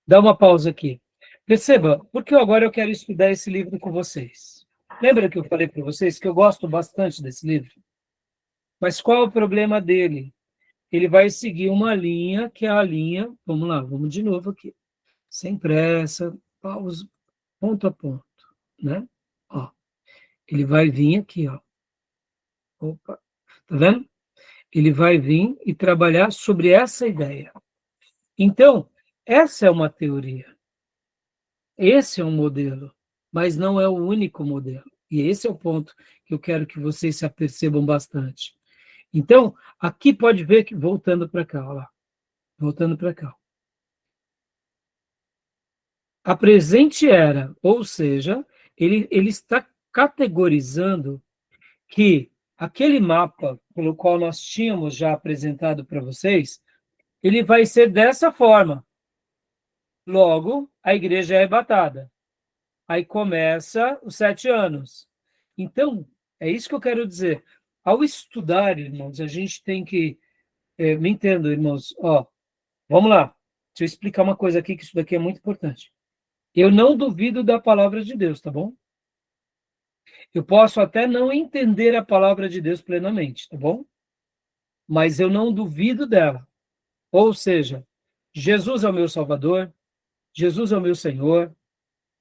Dá uma pausa aqui. Perceba, porque agora eu quero estudar esse livro com vocês. Lembra que eu falei para vocês que eu gosto bastante desse livro? Mas qual é o problema dele? Ele vai seguir uma linha, que é a linha... Vamos lá, vamos de novo aqui. Sem pressa, pausa, ponto a ponto, né? Ele vai vir aqui, Opa, tá vendo? Ele vai vir e trabalhar sobre essa ideia. Então, essa é uma teoria. Esse é um modelo, mas não é o único modelo. E esse é o ponto que eu quero que vocês se apercebam bastante. Então, aqui pode ver que, voltando para cá, olha lá. Voltando para cá. A presente era, ou seja, ele está categorizando que aquele mapa pelo qual nós tínhamos já apresentado para vocês, ele vai ser dessa forma. Logo, a igreja é arrebatada. Aí começa os 7 anos. Então, é isso que eu quero dizer. Ao estudar, irmãos, a gente tem que... me entendo, irmãos. Vamos lá. Deixa eu explicar uma coisa aqui, que isso daqui é muito importante. Eu não duvido da palavra de Deus, tá bom? Eu posso até não entender a palavra de Deus plenamente, tá bom? Mas eu não duvido dela. Ou seja, Jesus é o meu Salvador, Jesus é o meu Senhor,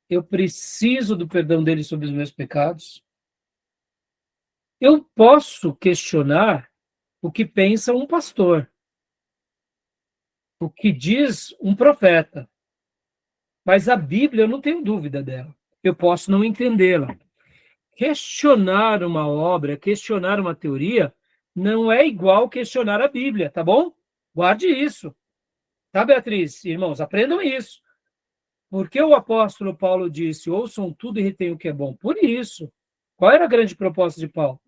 eu preciso do perdão dele sobre os meus pecados. Eu posso questionar o que pensa um pastor, o que diz um profeta, mas a Bíblia eu não tenho dúvida dela. Eu posso não entendê-la. Questionar uma obra, questionar uma teoria, não é igual questionar a Bíblia, tá bom? Guarde isso. Tá, Beatriz? Irmãos, aprendam isso. Porque o apóstolo Paulo disse, ouçam tudo e retenham o que é bom. Por isso. Qual era a grande proposta de Paulo?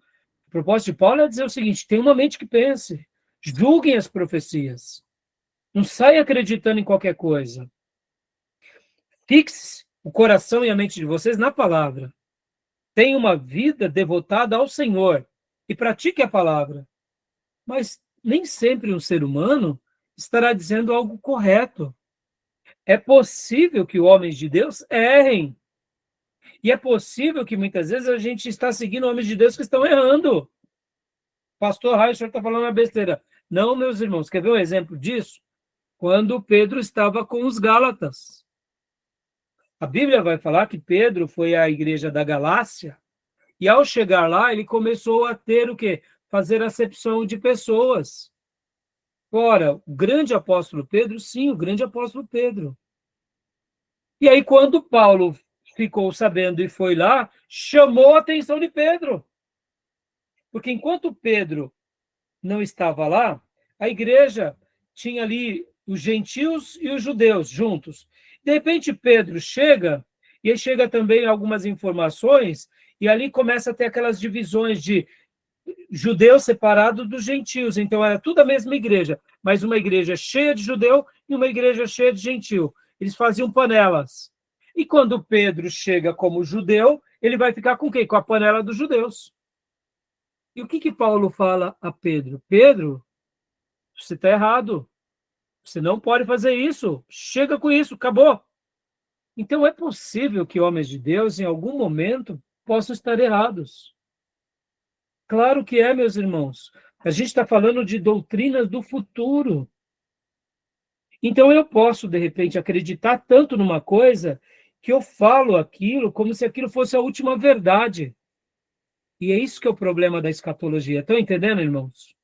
A proposta de Paulo é dizer o seguinte, tenha uma mente que pense, julguem as profecias. Não saia acreditando em qualquer coisa. Fixe o coração e a mente de vocês na palavra. Tenha uma vida devotada ao Senhor e pratique a palavra. Mas nem sempre um ser humano estará dizendo algo correto. É possível que homens de Deus errem. E é possível que muitas vezes a gente está seguindo homens de Deus que estão errando. Pastor Raio, o senhor está falando uma besteira. Não, meus irmãos, quer ver um exemplo disso? Quando Pedro estava com os Gálatas. A Bíblia vai falar que Pedro foi à igreja da Galácia e ao chegar lá ele começou a ter o quê? Fazer acepção de pessoas. Ora, o grande apóstolo Pedro, sim, o grande apóstolo Pedro. E aí quando Paulo ficou sabendo e foi lá, chamou a atenção de Pedro. Porque enquanto Pedro não estava lá, a igreja tinha ali os gentios e os judeus juntos. De repente, Pedro chega, e aí chega também algumas informações, e ali começa a ter aquelas divisões de judeus separados dos gentios. Então, era tudo a mesma igreja, mas uma igreja cheia de judeu e uma igreja cheia de gentil. Eles faziam panelas. E quando Pedro chega como judeu, ele vai ficar com quem? Com a panela dos judeus. E o que Paulo fala a Pedro? Pedro, você está errado. Você não pode fazer isso. Chega com isso, acabou. Então é possível que homens de Deus, em algum momento, possam estar errados. Claro que é, meus irmãos. A gente está falando de doutrinas do futuro. Então eu posso, de repente, acreditar tanto numa coisa que eu falo aquilo como se aquilo fosse a última verdade. E é isso que é o problema da escatologia. Estão entendendo, irmãos?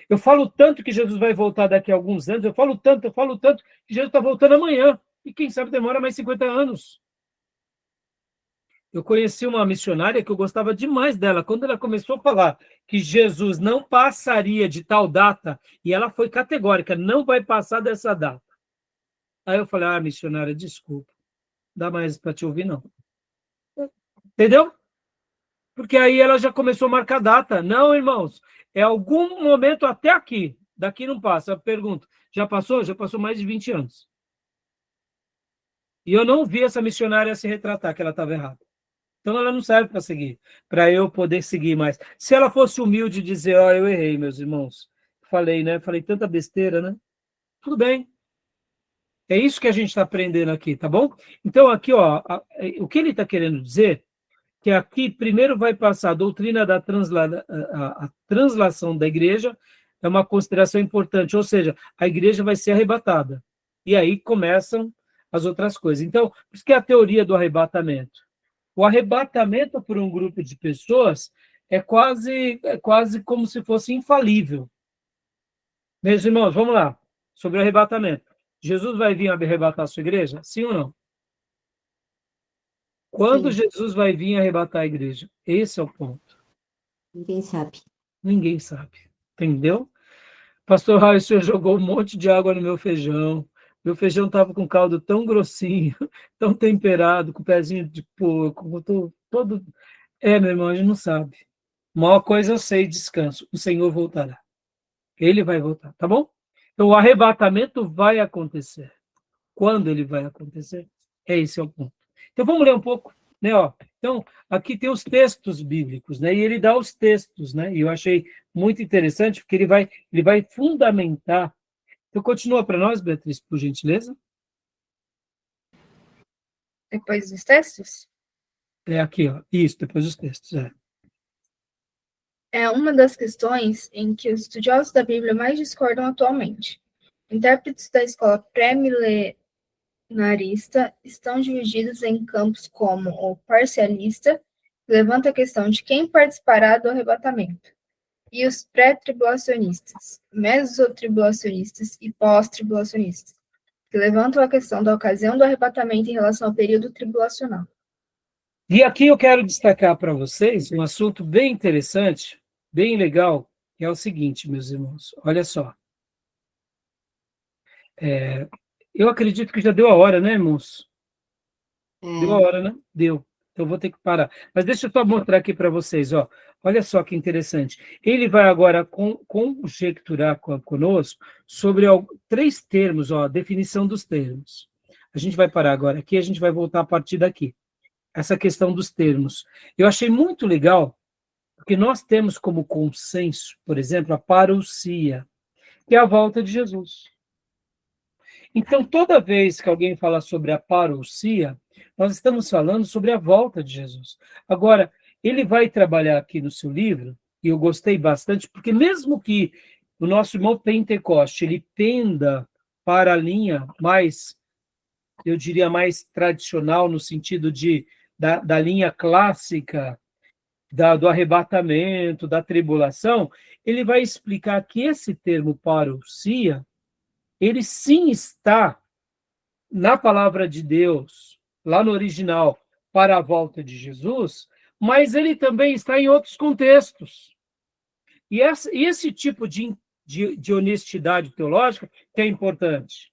Eu falo tanto que Jesus vai voltar daqui a alguns anos, eu falo tanto que Jesus está voltando amanhã. E quem sabe demora mais 50 anos. Eu conheci uma missionária que eu gostava demais dela. Quando ela começou a falar que Jesus não passaria de tal data, e ela foi categórica, não vai passar dessa data. Aí eu falei, missionária, desculpa. Não dá mais para te ouvir, não. Entendeu? Porque aí ela já começou a marcar data. Não, irmãos, é algum momento até aqui. Daqui não passa. Eu pergunto, já passou? Já passou mais de 20 anos. E eu não vi essa missionária se retratar que ela estava errada. Então ela não serve para seguir, para eu poder seguir mais. Se ela fosse humilde e dizer, eu errei, meus irmãos. Falei, né? Falei tanta besteira, né? Tudo bem. É isso que a gente está aprendendo aqui, tá bom? Então aqui, o que ele está querendo dizer que aqui primeiro vai passar a doutrina da a translação da igreja, é uma consideração importante, ou seja, a igreja vai ser arrebatada. E aí começam as outras coisas. Então, por isso que é a teoria do arrebatamento. O arrebatamento por um grupo de pessoas é quase como se fosse infalível. Meus irmãos, vamos lá, sobre o arrebatamento. Jesus vai vir arrebatar a sua igreja? Sim ou não? Quando Sim. Jesus vai vir arrebatar a igreja? Esse é o ponto. Ninguém sabe. Ninguém sabe. Entendeu? Pastor Raio, o senhor jogou um monte de água no meu feijão. Meu feijão estava com caldo tão grossinho, tão temperado, com pezinho de porco, todo... meu irmão, a gente não sabe. Uma coisa eu sei, descanso. O Senhor voltará. Ele vai voltar, tá bom? Então, o arrebatamento vai acontecer. Quando ele vai acontecer? Esse é o ponto. Então, vamos ler um pouco, né? Então, aqui tem os textos bíblicos, né? E ele dá os textos, né? E eu achei muito interessante, porque ele vai fundamentar. Então, continua para nós, Beatriz, por gentileza. depois dos textos? É aqui, ó. Isso, depois dos textos. É uma das questões em que os estudiosos da Bíblia mais discordam atualmente. Intérpretes da escola pré-milenarista estão divididos em campos como o parcialista, que levanta a questão de quem participará do arrebatamento, e os pré-tribulacionistas, mesotribulacionistas e pós-tribulacionistas, que levantam a questão da ocasião do arrebatamento em relação ao período tribulacional. E aqui eu quero destacar para vocês um assunto bem interessante, bem legal, que é o seguinte, meus irmãos. Olha só. Eu acredito que já deu a hora, né, irmãos? Deu a hora, né? Deu. Então, eu vou ter que parar. Mas deixa eu só mostrar aqui para vocês, ó. Olha só que interessante. Ele vai agora conjecturar conosco sobre 3 termos, ó, a definição dos termos. A gente vai parar agora aqui, a gente vai voltar a partir daqui. Essa questão dos termos. Eu achei muito legal, porque nós temos como consenso, por exemplo, a parousia, que é a volta de Jesus. Então, toda vez que alguém fala sobre a parousia, nós estamos falando sobre a volta de Jesus. Agora, ele vai trabalhar aqui no seu livro, e eu gostei bastante, porque mesmo que o nosso irmão Pentecoste, ele penda para a linha mais, eu diria, mais tradicional, no sentido da linha clássica, do arrebatamento, da tribulação, ele vai explicar que esse termo parousia, ele sim está na palavra de Deus, lá no original, para a volta de Jesus, mas ele também está em outros contextos. E esse tipo de honestidade teológica que é importante.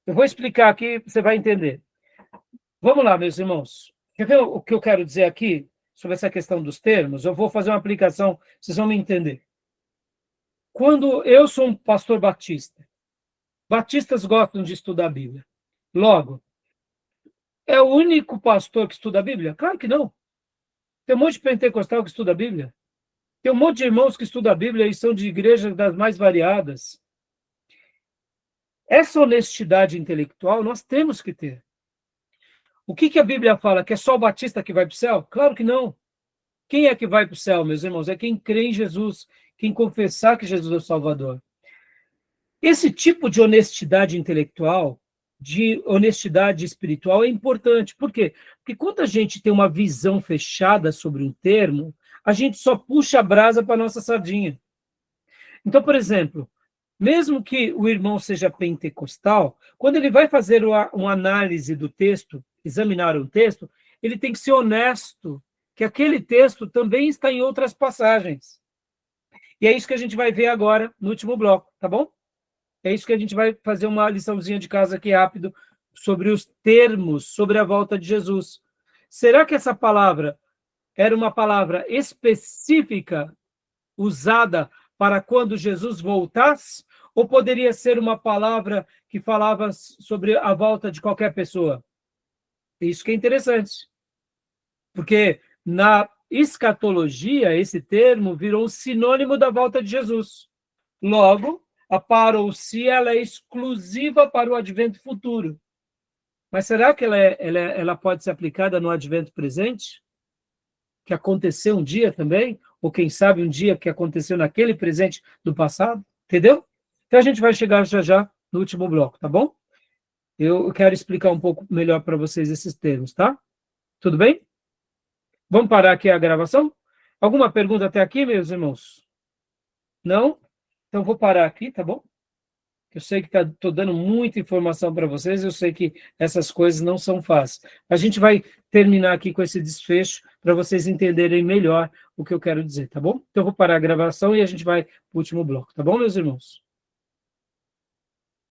Eu vou explicar aqui, você vai entender. Vamos lá, meus irmãos. Quer ver o que eu quero dizer aqui sobre essa questão dos termos? Eu vou fazer uma aplicação, vocês vão me entender. Quando eu sou um pastor batista, batistas gostam de estudar a Bíblia. Logo, é o único pastor que estuda a Bíblia? Claro que não. Tem um monte de pentecostal que estuda a Bíblia. Tem um monte de irmãos que estudam a Bíblia e são de igrejas das mais variadas. Essa honestidade intelectual nós temos que ter. O que a Bíblia fala? Que é só o batista que vai para o céu? Claro que não. Quem é que vai para o céu, meus irmãos? É quem crê em Jesus, quem confessar que Jesus é o Salvador. Esse tipo de honestidade intelectual, de honestidade espiritual é importante. Por quê? Porque quando a gente tem uma visão fechada sobre um termo, a gente só puxa a brasa para a nossa sardinha. Então, por exemplo, mesmo que o irmão seja pentecostal, quando ele vai fazer uma análise do texto, examinar um texto, ele tem que ser honesto, que aquele texto também está em outras passagens. E é isso que a gente vai ver agora no último bloco, tá bom? É isso que a gente vai fazer uma liçãozinha de casa aqui rápido sobre os termos, sobre a volta de Jesus. Será que essa palavra era uma palavra específica usada para quando Jesus voltasse? Ou poderia ser uma palavra que falava sobre a volta de qualquer pessoa? Isso que é interessante. Porque na escatologia, esse termo virou um sinônimo da volta de Jesus. Logo, a parousia ela é exclusiva para o advento futuro. Mas será que ela pode ser aplicada no advento presente? Que aconteceu um dia também? Ou quem sabe um dia que aconteceu naquele presente do passado? Entendeu? Então a gente vai chegar já no último bloco, tá bom? Eu quero explicar um pouco melhor para vocês esses termos, tá? Tudo bem? Vamos parar aqui a gravação? Alguma pergunta até aqui, meus irmãos? Não? Então vou parar aqui, tá bom? Eu sei que estou dando muita informação para vocês, eu sei que essas coisas não são fáceis. A gente vai terminar aqui com esse desfecho para vocês entenderem melhor o que eu quero dizer, tá bom? Então eu vou parar a gravação e a gente vai para o último bloco, tá bom, meus irmãos?